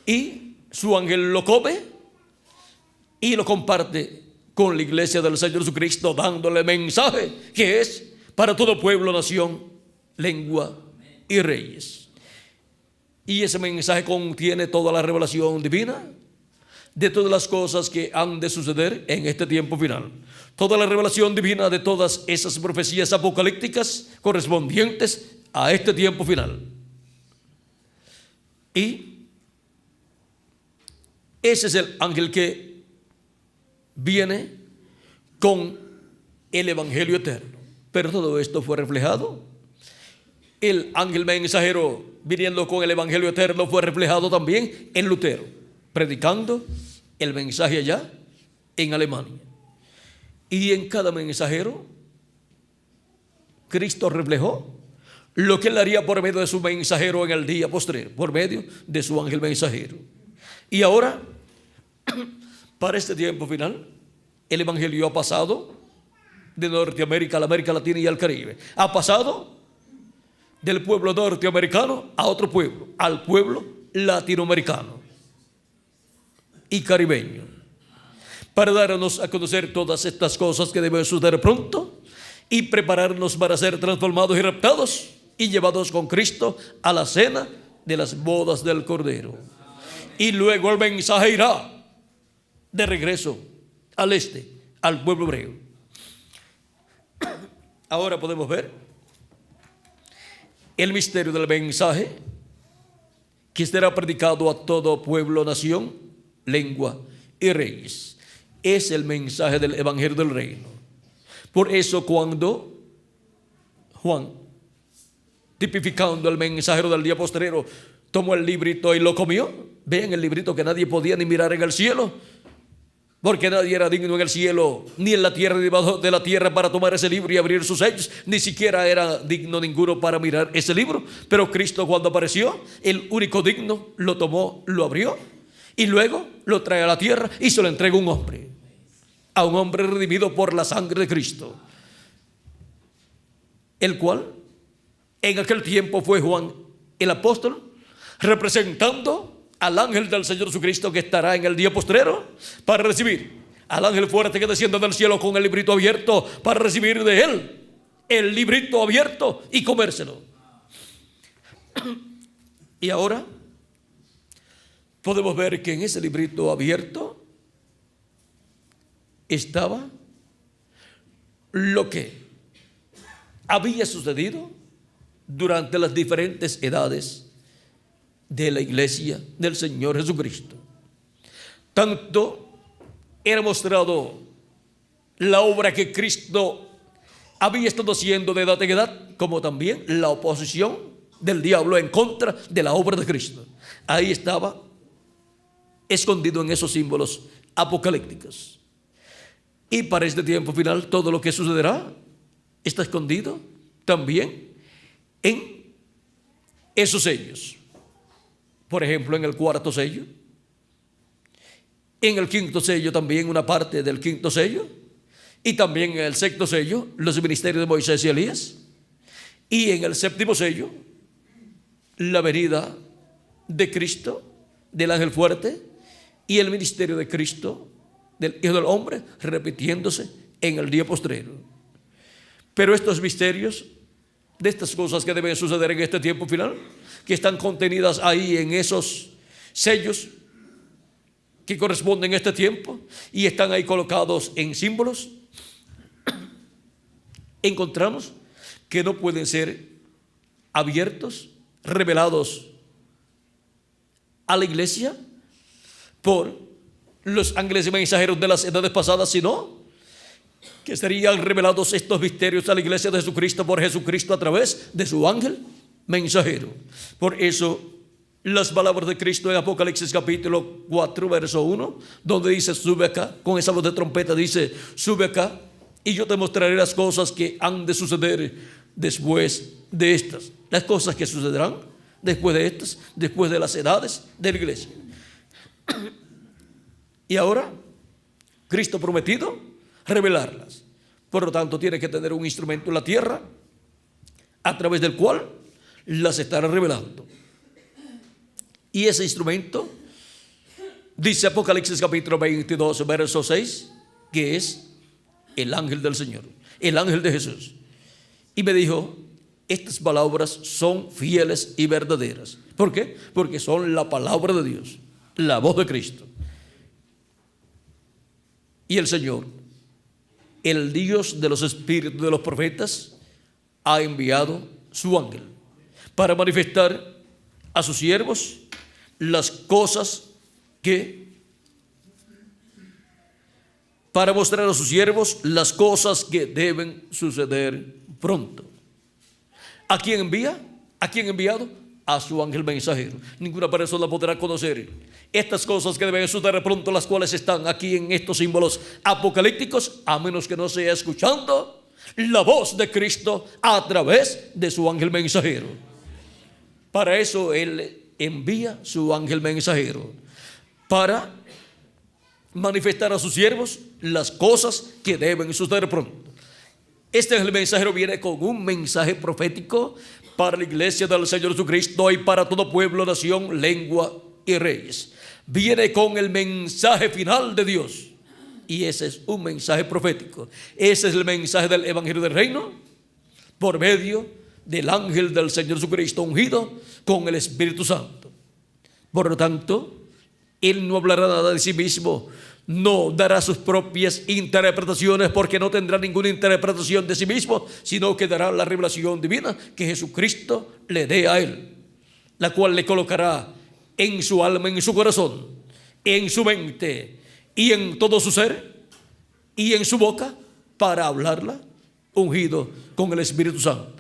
y su ángel lo come y lo comparte con la iglesia del Señor Jesucristo, dándole mensaje que es para todo pueblo, nación, lengua y reyes. Y ese mensaje contiene toda la revelación divina de todas las cosas que han de suceder en este tiempo final. Toda la revelación divina de todas esas profecías apocalípticas correspondientes a este tiempo final. Y ese es el ángel que viene con el evangelio eterno. Pero todo esto fue reflejado. El ángel mensajero viniendo con el evangelio eterno fue reflejado también en Lutero, predicando el mensaje allá en Alemania. Y en cada mensajero Cristo reflejó lo que él haría por medio de su mensajero en el día postrero, por medio de su ángel mensajero. Y ahora, para este tiempo final, el evangelio ha pasado de Norteamérica a la América Latina y al Caribe. Ha pasado del pueblo norteamericano a otro pueblo, al pueblo latinoamericano y caribeño, para darnos a conocer todas estas cosas que deben suceder pronto y prepararnos para ser transformados y raptados y llevados con Cristo a la cena de las bodas del Cordero. Y luego el mensaje irá de regreso al este, al pueblo hebreo. Ahora podemos ver el misterio del mensaje que será predicado a todo pueblo, nación, lengua y reyes. Es el mensaje del evangelio del reino. Por eso cuando Juan tipificando el mensajero del día postrero, tomó el librito y lo comió. Vean el librito que nadie podía ni mirar en el cielo, porque nadie era digno en el cielo ni en la tierra ni debajo de la tierra para tomar ese libro y abrir sus sellos. Ni siquiera era digno ninguno para mirar ese libro. Pero Cristo, cuando apareció, el único digno, lo tomó, lo abrió y luego lo trae a la tierra y se lo entrega a un hombre redimido por la sangre de Cristo, el cual en aquel tiempo fue Juan el apóstol, representando al ángel del Señor Jesucristo, que estará en el día postrero para recibir al ángel fuerte que desciende del cielo con el librito abierto, para recibir de él el librito abierto y comérselo. Y ahora podemos ver que en ese librito abierto estaba lo que había sucedido durante las diferentes edades de la iglesia del Señor Jesucristo. Tanto era mostrado la obra que Cristo había estado haciendo de edad en edad, como también la oposición del diablo en contra de la obra de Cristo. Ahí estaba escondido en esos símbolos apocalípticos. Y para este tiempo final, todo lo que sucederá está escondido también en esos sellos. Por ejemplo, en el cuarto sello, en el quinto sello también una parte del quinto sello, y también en el sexto sello los ministerios de Moisés y Elías, y en el séptimo sello la venida de Cristo, del ángel fuerte, y el ministerio de Cristo, del Hijo del Hombre, repitiéndose en el día postrero. Pero estos misterios de estas cosas que deben suceder en este tiempo final, que están contenidas ahí en esos sellos que corresponden a este tiempo y están ahí colocados en símbolos, encontramos que no pueden ser abiertos, revelados a la iglesia por los ángeles y mensajeros de las edades pasadas, sino que serían revelados estos misterios a la iglesia de Jesucristo por Jesucristo a través de su ángel mensajero. Por eso las palabras de Cristo en Apocalipsis capítulo 4 verso 1, donde dice: sube acá, con esa voz de trompeta dice: sube acá y yo te mostraré las cosas que han de suceder después de estas. Las cosas que sucederán después de estas, después de las edades de la iglesia. Y ahora Cristo ha prometido revelarlas. Por lo tanto, tiene que tener un instrumento en la tierra a través del cual las estará revelando. Y ese instrumento, dice Apocalipsis capítulo 22 verso 6, que es el ángel del Señor, el ángel de Jesús. Y me dijo: estas palabras son fieles y verdaderas. ¿Por qué? Porque son la palabra de Dios, la voz de Cristo. Y el Señor, el Dios de los espíritus de los profetas, ha enviado su ángel para manifestar a sus siervos las cosas para mostrar a sus siervos las cosas que deben suceder pronto. ¿A quién envía? ¿A quién ha enviado? A su ángel mensajero. Ninguna persona podrá conocer estas cosas que deben suceder pronto, las cuales están aquí en estos símbolos apocalípticos, a menos que no sea escuchando la voz de Cristo a través de su ángel mensajero. Para eso Él envía su ángel mensajero, para manifestar a sus siervos las cosas que deben suceder pronto. Este ángel mensajero viene con un mensaje profético para la iglesia del Señor Jesucristo y para todo pueblo, nación, lengua y reyes. Viene con el mensaje final de Dios, y ese es un mensaje profético. Ese es el mensaje del evangelio del reino por medio del ángel del Señor Jesucristo ungido con el Espíritu Santo. Por lo tanto, Él no hablará nada de sí mismo, no dará sus propias interpretaciones, porque no tendrá ninguna interpretación de sí mismo, sino que dará la revelación divina que Jesucristo le dé a Él, la cual le colocará en su alma, en su corazón, en su mente y en todo su ser y en su boca, para hablarla ungido con el Espíritu Santo.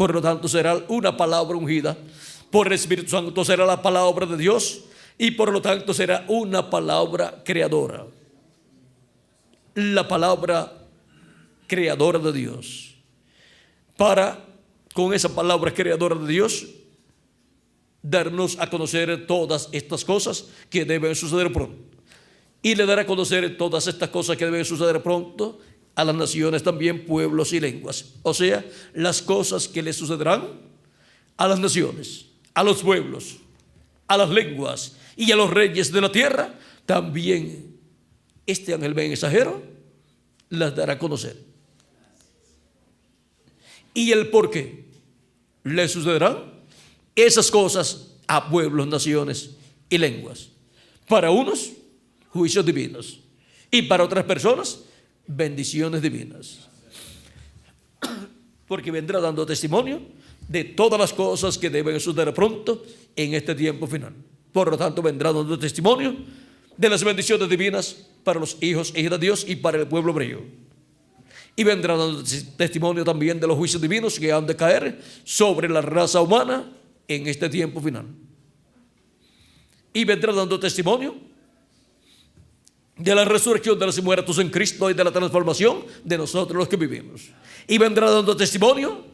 Por lo tanto será una palabra ungida por el Espíritu Santo, será la palabra de Dios y por lo tanto será una palabra creadora. La palabra creadora de Dios. Para, con esa palabra creadora de Dios, darnos a conocer todas estas cosas que deben suceder pronto. Y le dará a conocer todas estas cosas que deben suceder pronto a las naciones también, pueblos y lenguas. O sea, las cosas que le sucederán a las naciones, a los pueblos, a las lenguas y a los reyes de la tierra, también este ángel mensajero las dará a conocer. Y el por qué le sucederán esas cosas a pueblos, naciones y lenguas. Para unos, juicios divinos, y para otras personas, bendiciones divinas. Porque vendrá dando testimonio de todas las cosas que deben suceder pronto en este tiempo final. Por lo tanto, vendrá dando testimonio de las bendiciones divinas para los hijos e hijas de Dios y para el pueblo hebreo. Y vendrá dando testimonio también de los juicios divinos que han de caer sobre la raza humana en este tiempo final. Y vendrá dando testimonio de la resurrección de los muertos en Cristo y de la transformación de nosotros los que vivimos. Y vendrá dando testimonio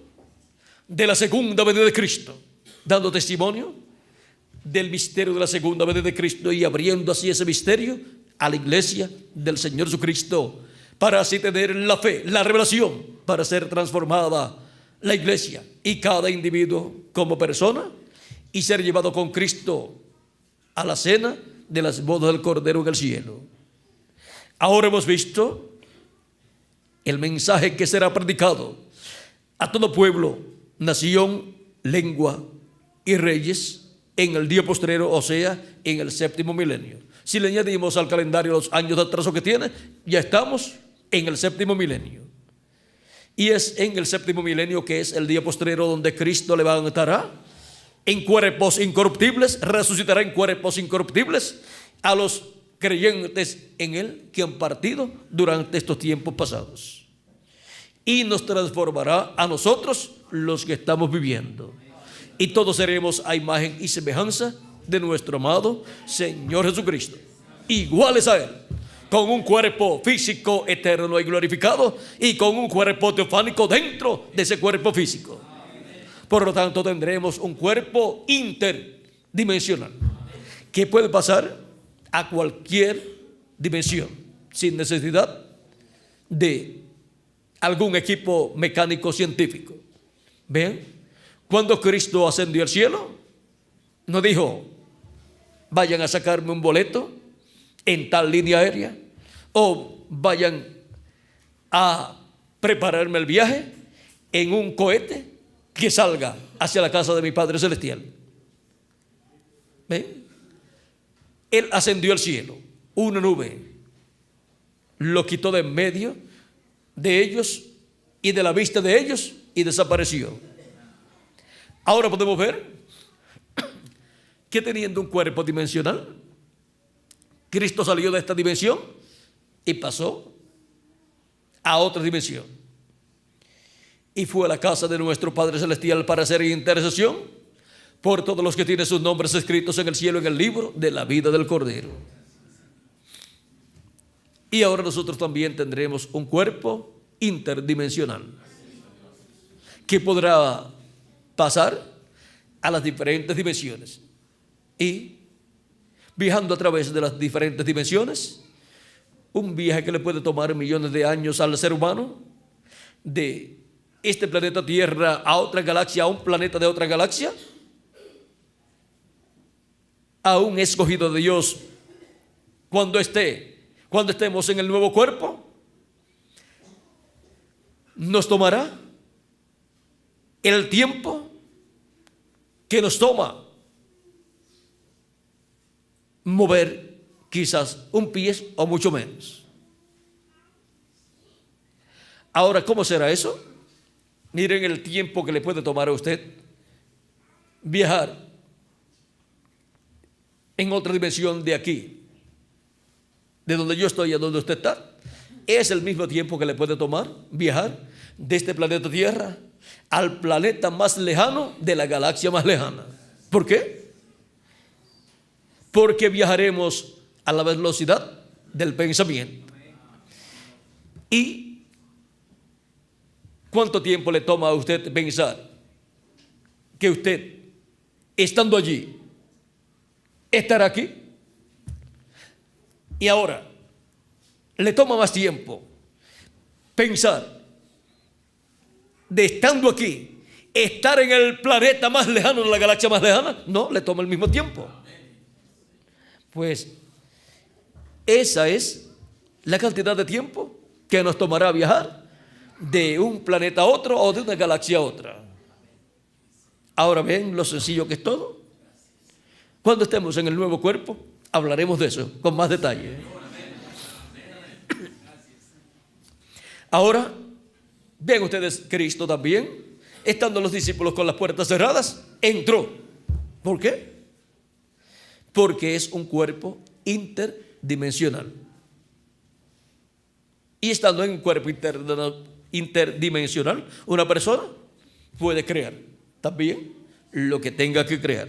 de la segunda venida de Cristo, dando testimonio del misterio de la segunda venida de Cristo y abriendo así ese misterio a la iglesia del Señor Jesucristo, para así tener la fe, la revelación, para ser transformada la iglesia y cada individuo como persona y ser llevado con Cristo a la cena de las bodas del Cordero en el cielo. Ahora hemos visto el mensaje que será predicado a todo pueblo, nación, lengua y reyes en el día postrero, o sea, en el séptimo milenio. Si le añadimos al calendario los años de atraso que tiene, ya estamos en el séptimo milenio. Y es en el séptimo milenio que es el día postrero donde Cristo levantará en cuerpos incorruptibles, resucitará en cuerpos incorruptibles a los creyentes en Él que han partido durante estos tiempos pasados. Y nos transformará a nosotros los que estamos viviendo. Y todos seremos a imagen y semejanza de nuestro amado Señor Jesucristo, iguales a Él, con un cuerpo físico eterno y glorificado y con un cuerpo teofánico dentro de ese cuerpo físico. Por lo tanto, tendremos un cuerpo interdimensional que puede pasar a cualquier dimensión sin necesidad de algún equipo mecánico científico. ¿Ven? Cuando Cristo ascendió al cielo, no dijo: vayan a sacarme un boleto en tal línea aérea, o vayan a prepararme el viaje en un cohete que salga hacia la casa de mi Padre Celestial. ¿Ven? Él ascendió al cielo, una nube lo quitó de en medio de ellos y de la vista de ellos y desapareció. Ahora podemos ver que teniendo un cuerpo dimensional, Cristo salió de esta dimensión y pasó a otra dimensión. Y fue a la casa de nuestro Padre Celestial para hacer intercesión por todos los que tienen sus nombres escritos en el cielo, en el libro de la vida del Cordero. Y ahora nosotros también tendremos un cuerpo interdimensional que podrá pasar a las diferentes dimensiones. Y viajando a través de las diferentes dimensiones, un viaje que le puede tomar millones de años al ser humano, de este planeta Tierra a otra galaxia, a un planeta de otra galaxia, a un escogido de Dios cuando estemos en el nuevo cuerpo, nos tomará el tiempo que nos toma mover quizás un pie o mucho menos. Ahora, ¿cómo será eso? Miren el tiempo que le puede tomar a usted viajar en otra dimensión de aquí, de donde yo estoy a donde usted está. Es el mismo tiempo que le puede tomar viajar de este planeta Tierra al planeta más lejano de la galaxia más lejana. ¿Por qué? Porque viajaremos a la velocidad del pensamiento. ¿Y cuánto tiempo le toma a usted pensar que usted, estando allí, estará aquí? Y ahora, le toma más tiempo pensar de estando aquí, estar en el planeta más lejano, en la galaxia más lejana. No, le toma el mismo tiempo. Pues esa es la cantidad de tiempo que nos tomará viajar de un planeta a otro o de una galaxia a otra. Ahora ven lo sencillo que es todo. Cuando estemos en el nuevo cuerpo, hablaremos de eso con más detalle. Ahora, ven ustedes, Cristo también, estando los discípulos con las puertas cerradas, entró. ¿Por qué? Porque es un cuerpo interdimensional. Y estando en un cuerpo interdimensional, una persona puede crear también lo que tenga que crear.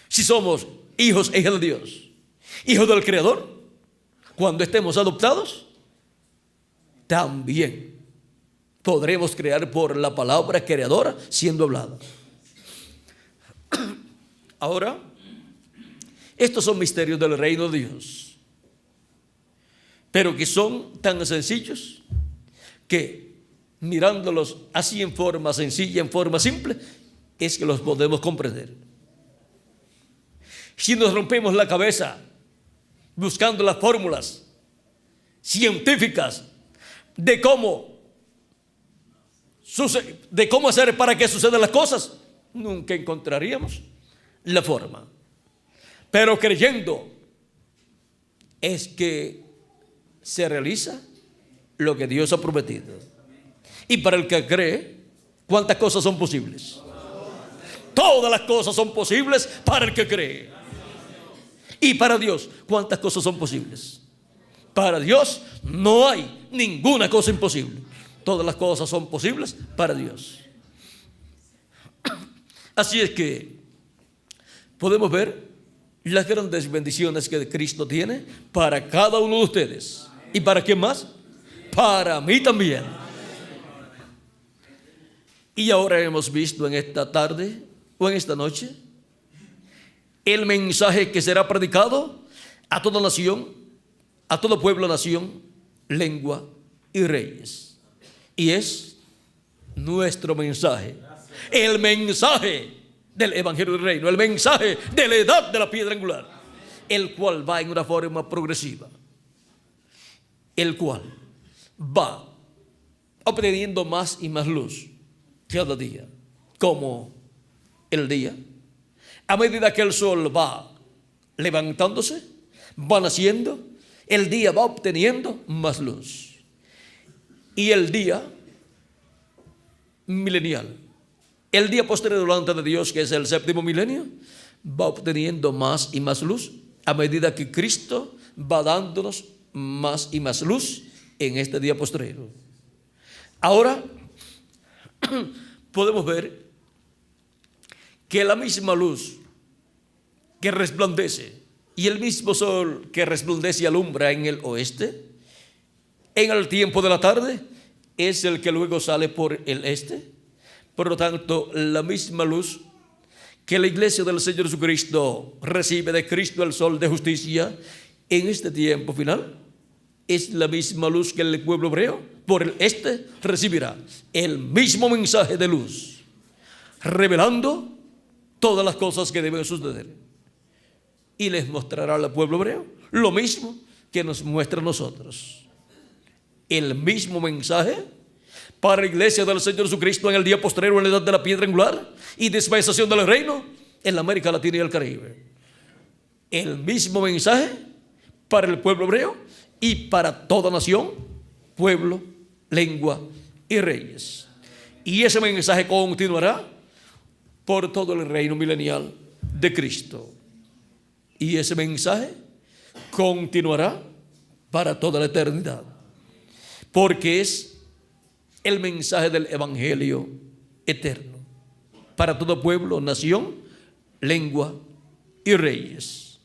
Si somos hijos e hijas de Dios, hijos del Creador, cuando estemos adoptados, también podremos crear por la palabra creadora siendo hablada. Ahora, estos son misterios del reino de Dios, pero que son tan sencillos que mirándolos así en forma sencilla, en forma simple, es que los podemos comprender. Si nos rompemos la cabeza buscando las fórmulas científicas de cómo hacer para que sucedan las cosas, nunca encontraríamos la forma. Pero creyendo es que se realiza lo que Dios ha prometido. Y para el que cree, ¿cuántas cosas son posibles? Todas las cosas son posibles para el que cree. Y para Dios, ¿cuántas cosas son posibles? Para Dios no hay ninguna cosa imposible. Todas las cosas son posibles para Dios. Así es que podemos ver las grandes bendiciones que Cristo tiene para cada uno de ustedes. ¿Y para quién más? Para mí también. Y ahora hemos visto en esta tarde o en esta noche el mensaje que será predicado a toda nación, a todo pueblo, nación, lengua y reyes. Y es nuestro mensaje, el mensaje del Evangelio del Reino, el mensaje de la edad de la piedra angular, el cual va en una forma progresiva, el cual va obteniendo más y más luz cada día, como el día, a medida que el sol va levantándose, va naciendo, el día va obteniendo más luz. Y el día milenial, el día posterior delante de Dios, que es el séptimo milenio, va obteniendo más y más luz a medida que Cristo va dándonos más y más luz en este día posterior. Ahora podemos ver que la misma luz que resplandece y el mismo sol que resplandece y alumbra en el oeste, en el tiempo de la tarde, es el que luego sale por el este. Por lo tanto, la misma luz que la iglesia del Señor Jesucristo recibe de Cristo, el sol de justicia, en este tiempo final, es la misma luz que el pueblo hebreo por el este recibirá. El mismo mensaje de luz, revelando todas las cosas que deben suceder. Y les mostrará al pueblo hebreo lo mismo que nos muestra a nosotros. El mismo mensaje para la iglesia del Señor Jesucristo en el día posterior, en la edad de la piedra angular y dispensación del reino en la América Latina y el Caribe. El mismo mensaje para el pueblo hebreo y para toda nación, pueblo, lengua y reyes. Y ese mensaje continuará por todo el reino milenial de Cristo. Y ese mensaje continuará para toda la eternidad. Porque es el mensaje del evangelio eterno para todo pueblo, nación, lengua y reyes.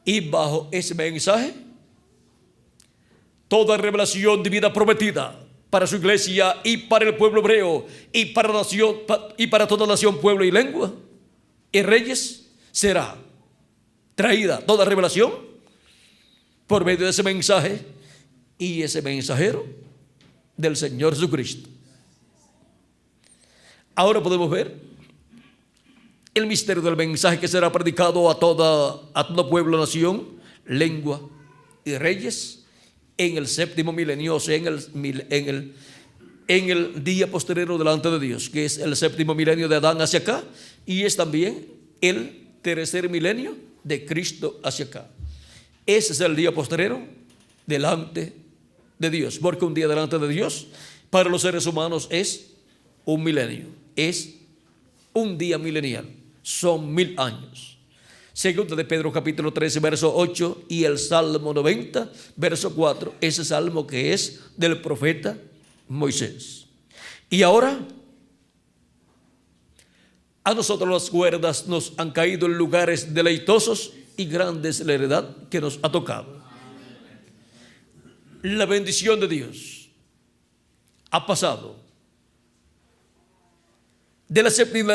Y bajo ese mensaje, toda revelación divina prometida para su iglesia y para el pueblo hebreo y para nación y para toda nación, pueblo y lengua y reyes será traída toda revelación por medio de ese mensaje y ese mensajero del Señor Jesucristo. Ahora podemos ver el misterio del mensaje que será predicado a todo pueblo, nación, lengua y reyes en el séptimo milenio, o sea, en el día posterior delante de Dios, que es el séptimo milenio de Adán hacia acá, y es también el tercer milenio de Cristo hacia acá. Ese es el día posterior delante de Dios, porque un día delante de Dios para los seres humanos es un milenio, es un día milenial, son 1000 años. Segunda de Pedro capítulo 13 verso 8 y el Salmo 90 verso 4, ese salmo que es del profeta Moisés. Y ahora a nosotros las cuerdas nos han caído en lugares deleitosos y grandes la heredad que nos ha tocado. La bendición de Dios ha pasado de la séptima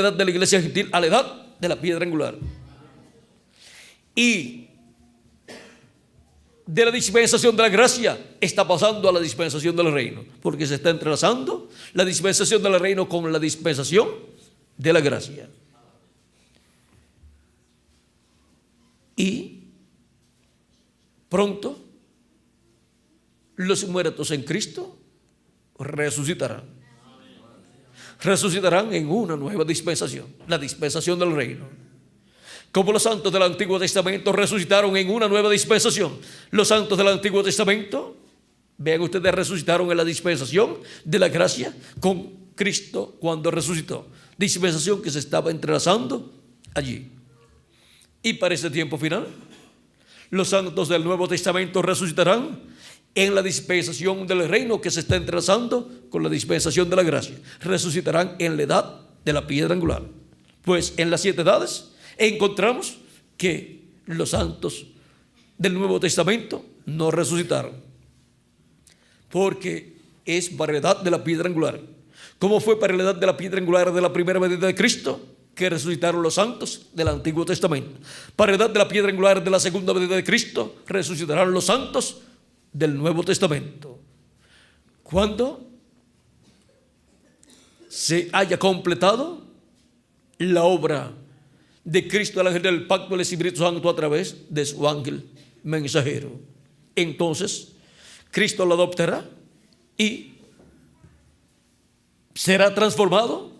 edad de la iglesia gentil a la edad de la piedra angular, y de la dispensación de la gracia está pasando a la dispensación del reino, porque se está entrelazando la dispensación del reino con la dispensación de la gracia. Y pronto los muertos en Cristo resucitarán. Resucitarán en una nueva dispensación, la dispensación del reino. Como los santos del Antiguo Testamento resucitaron en una nueva dispensación. Los santos del Antiguo Testamento, vean ustedes, resucitaron en la dispensación de la gracia con Cristo cuando resucitó. Dispensación que se estaba entrelazando allí. Y para ese tiempo final, los santos del Nuevo Testamento resucitarán en la dispensación del reino que se está entrelazando con la dispensación de la gracia. Resucitarán en la edad de la piedra angular. Pues en las 7 edades encontramos que los santos del Nuevo Testamento no resucitaron, porque es para la edad de la piedra angular. ¿Cómo fue para la edad de la piedra angular de la primera venida de Cristo? Que resucitaron los santos del Antiguo Testamento. Para la edad de la piedra angular de la segunda venida de Cristo, resucitarán los santos del Nuevo Testamento. Cuando se haya completado la obra de Cristo, el ángel del pacto del Espíritu Santo a través de su ángel mensajero, entonces Cristo lo adoptará y será transformado,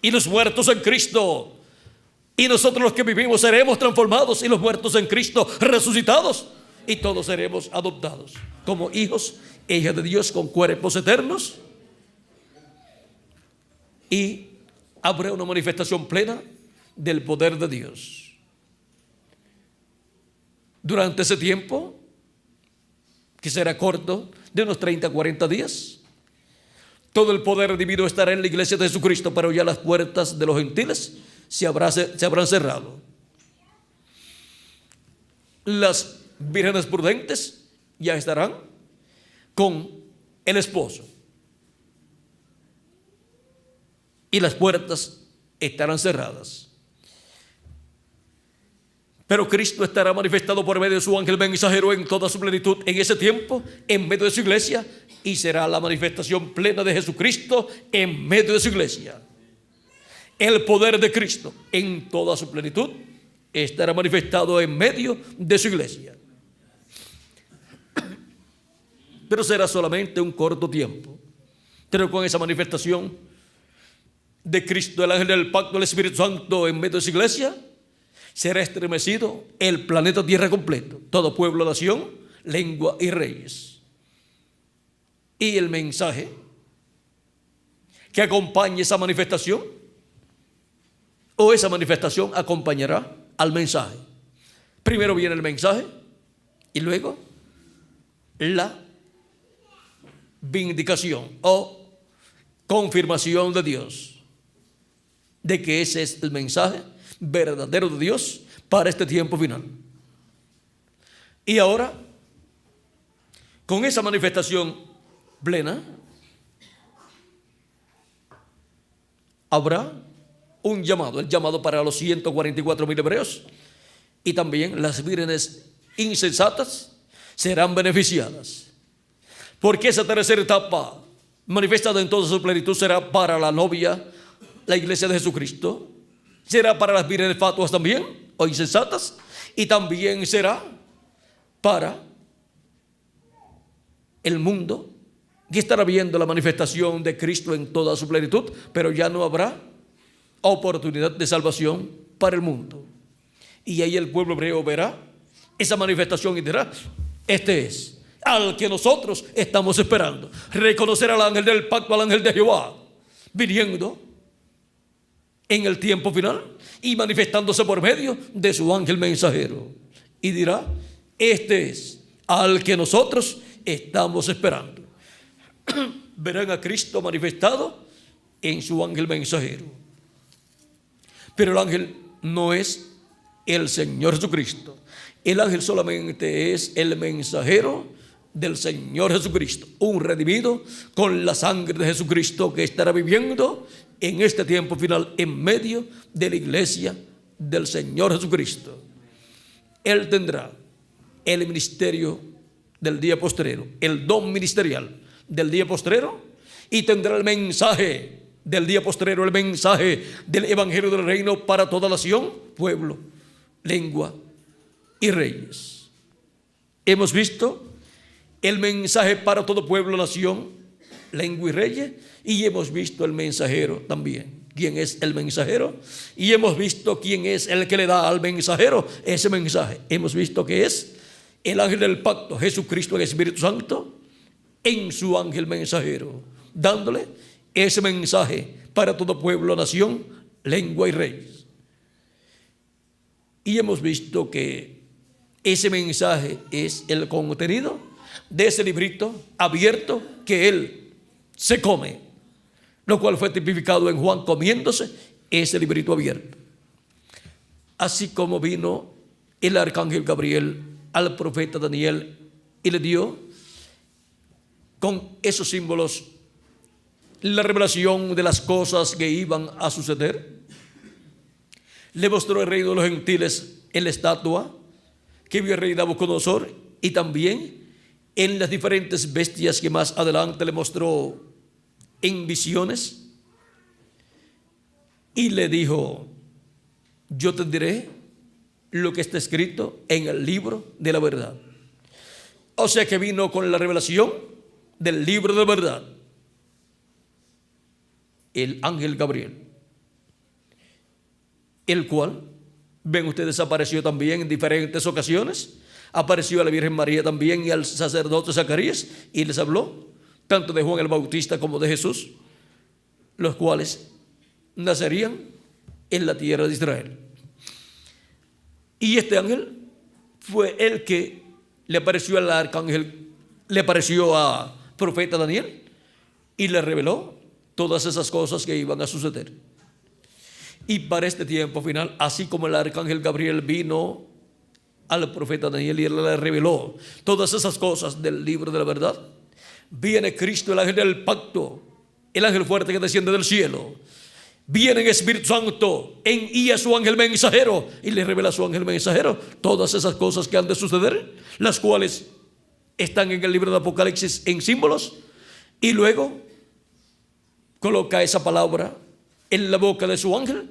y los muertos en Cristo y nosotros los que vivimos seremos transformados, y los muertos en Cristo resucitados, y todos seremos adoptados como hijos e hijas de Dios con cuerpos eternos, y habrá una manifestación plena del poder de Dios. Durante ese tiempo, que será corto, de unos 30 a 40 días, todo el poder divino estará en la iglesia de Jesucristo, pero ya las puertas de los gentiles se habrán cerrado. Las vírgenes prudentes ya estarán con el esposo, y las puertas estarán cerradas. Pero Cristo estará manifestado por medio de su ángel mensajero en toda su plenitud en ese tiempo, en medio de su iglesia, y será la manifestación plena de Jesucristo en medio de su iglesia. El poder de Cristo en toda su plenitud estará manifestado en medio de su iglesia. Pero será solamente un corto tiempo. Pero con esa manifestación de Cristo, el ángel del pacto del Espíritu Santo en medio de su iglesia, será estremecido el planeta Tierra completo, todo pueblo, nación, lengua y reyes. Y el mensaje que acompañe esa manifestación, o esa manifestación acompañará al mensaje. Primero viene el mensaje y luego la vindicación o confirmación de Dios, de que ese es el mensaje verdadero de Dios para este tiempo final. Y ahora, con esa manifestación plena, habrá un llamado, el llamado para los 144,000 hebreos, y también las vírgenes insensatas serán beneficiadas, porque esa tercera etapa manifestada en toda su plenitud será para la novia, la iglesia de Jesucristo, será para las vírgenes fatuas también, o insensatas, y también será para el mundo, que estará viendo la manifestación de Cristo en toda su plenitud, pero ya no habrá oportunidad de salvación para el mundo. Y ahí el pueblo hebreo verá esa manifestación y dirá: este es al que nosotros estamos esperando. Reconocer al ángel del pacto, al ángel de Jehová, viniendo en el tiempo final y manifestándose por medio de su ángel mensajero. Y dirá: este es al que nosotros estamos esperando. Verán a Cristo manifestado en su ángel mensajero. Pero el ángel no es el Señor Jesucristo. El ángel solamente es el mensajero del Señor Jesucristo, un redimido con la sangre de Jesucristo, que estará viviendo en este tiempo final en medio de la iglesia del Señor Jesucristo. Él tendrá el ministerio del día postrero, el don ministerial del día postrero, y tendrá el mensaje del día postrero, el mensaje del evangelio del reino para toda nación, pueblo, lengua y reyes. Hemos visto el mensaje para todo pueblo, nación, lengua y reyes, y hemos visto el mensajero también. ¿Quién es el mensajero? Y hemos visto quién es el que le da al mensajero ese mensaje. Hemos visto que es el ángel del pacto, Jesucristo, el Espíritu Santo, en su ángel mensajero, dándole ese mensaje para todo pueblo, nación, lengua y reyes. Y hemos visto que ese mensaje es el contenido de ese librito abierto que él se come, lo cual fue tipificado en Juan comiéndose ese librito abierto. Así como vino el arcángel Gabriel al profeta Daniel y le dio con esos símbolos la revelación de las cosas que iban a suceder. Le mostró el reino de los gentiles en la estatua que vio el rey Nabucodonosor, y también en las diferentes bestias que más adelante le mostró en visiones. Y le dijo: yo te diré lo que está escrito en el libro de la verdad. O sea que vino con la revelación del libro de la verdad el ángel Gabriel, el cual, ven ustedes, apareció también en diferentes ocasiones. Apareció a la Virgen María también y al sacerdote Zacarías, y les habló tanto de Juan el Bautista como de Jesús, los cuales nacerían en la tierra de Israel. Y este ángel fue el que le apareció al arcángel, le apareció a profeta Daniel y le reveló todas esas cosas que iban a suceder. Y para este tiempo final, así como el arcángel Gabriel vino al profeta Daniel y le reveló todas esas cosas del libro de la verdad, viene Cristo, el ángel del pacto, el ángel fuerte que desciende del cielo. Viene en Espíritu Santo y a su ángel mensajero, y le revela a su ángel mensajero todas esas cosas que han de suceder, las cuales están en el libro de Apocalipsis en símbolos, y luego coloca esa palabra en la boca de su ángel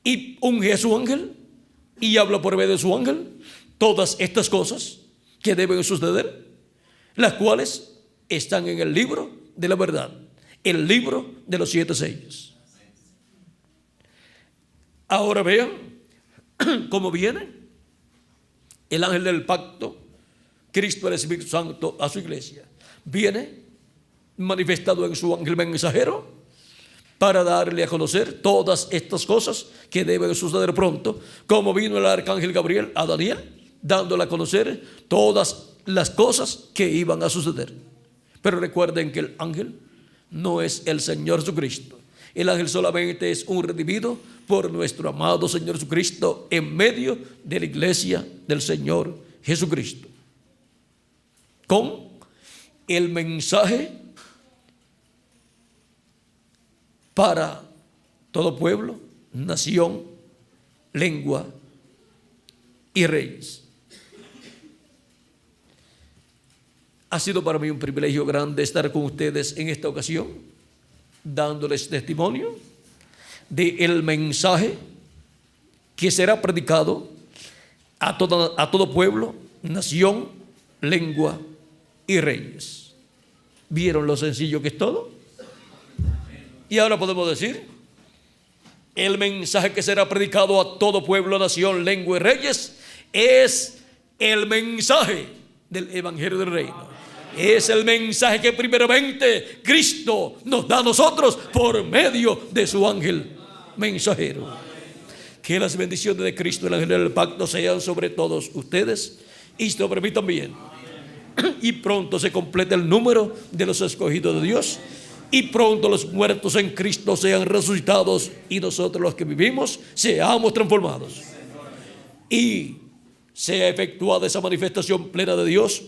y unge a su ángel y habla por medio de su ángel todas estas cosas que deben suceder, las cuales están en el libro de la verdad, el libro de los 7 sellos. Ahora vean cómo viene el ángel del pacto, Cristo, el Espíritu Santo, a su iglesia. Viene manifestado en su ángel mensajero para darle a conocer todas estas cosas que deben suceder pronto, como vino el arcángel Gabriel a Daniel, dándole a conocer todas las cosas que iban a suceder. Pero recuerden que el ángel no es el Señor Jesucristo. El ángel solamente es un redimido por nuestro amado Señor Jesucristo en medio de la iglesia del Señor Jesucristo, con el mensaje para todo pueblo, nación, lengua y reyes. Ha sido para mí un privilegio grande estar con ustedes en esta ocasión, dándoles testimonio del mensaje que será predicado a todo pueblo, nación, lengua y reyes. ¿Vieron lo sencillo que es todo? Y ahora podemos decir, el mensaje que será predicado a todo pueblo, nación, lengua y reyes es el mensaje del Evangelio del Reino. Es el mensaje que primeramente Cristo nos da a nosotros por medio de su ángel mensajero. Que las bendiciones de Cristo, el ángel del pacto, sean sobre todos ustedes y sobre mí también. Y pronto se complete el número de los escogidos de Dios. Y pronto los muertos en Cristo sean resucitados y nosotros los que vivimos seamos transformados. Y sea efectuada esa manifestación plena de Dios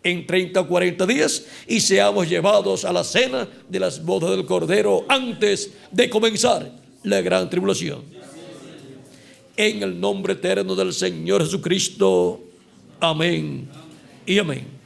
en 30 o 40 días y seamos llevados a la cena de las bodas del Cordero antes de comenzar la gran tribulación. En el nombre eterno del Señor Jesucristo. Amén y amén.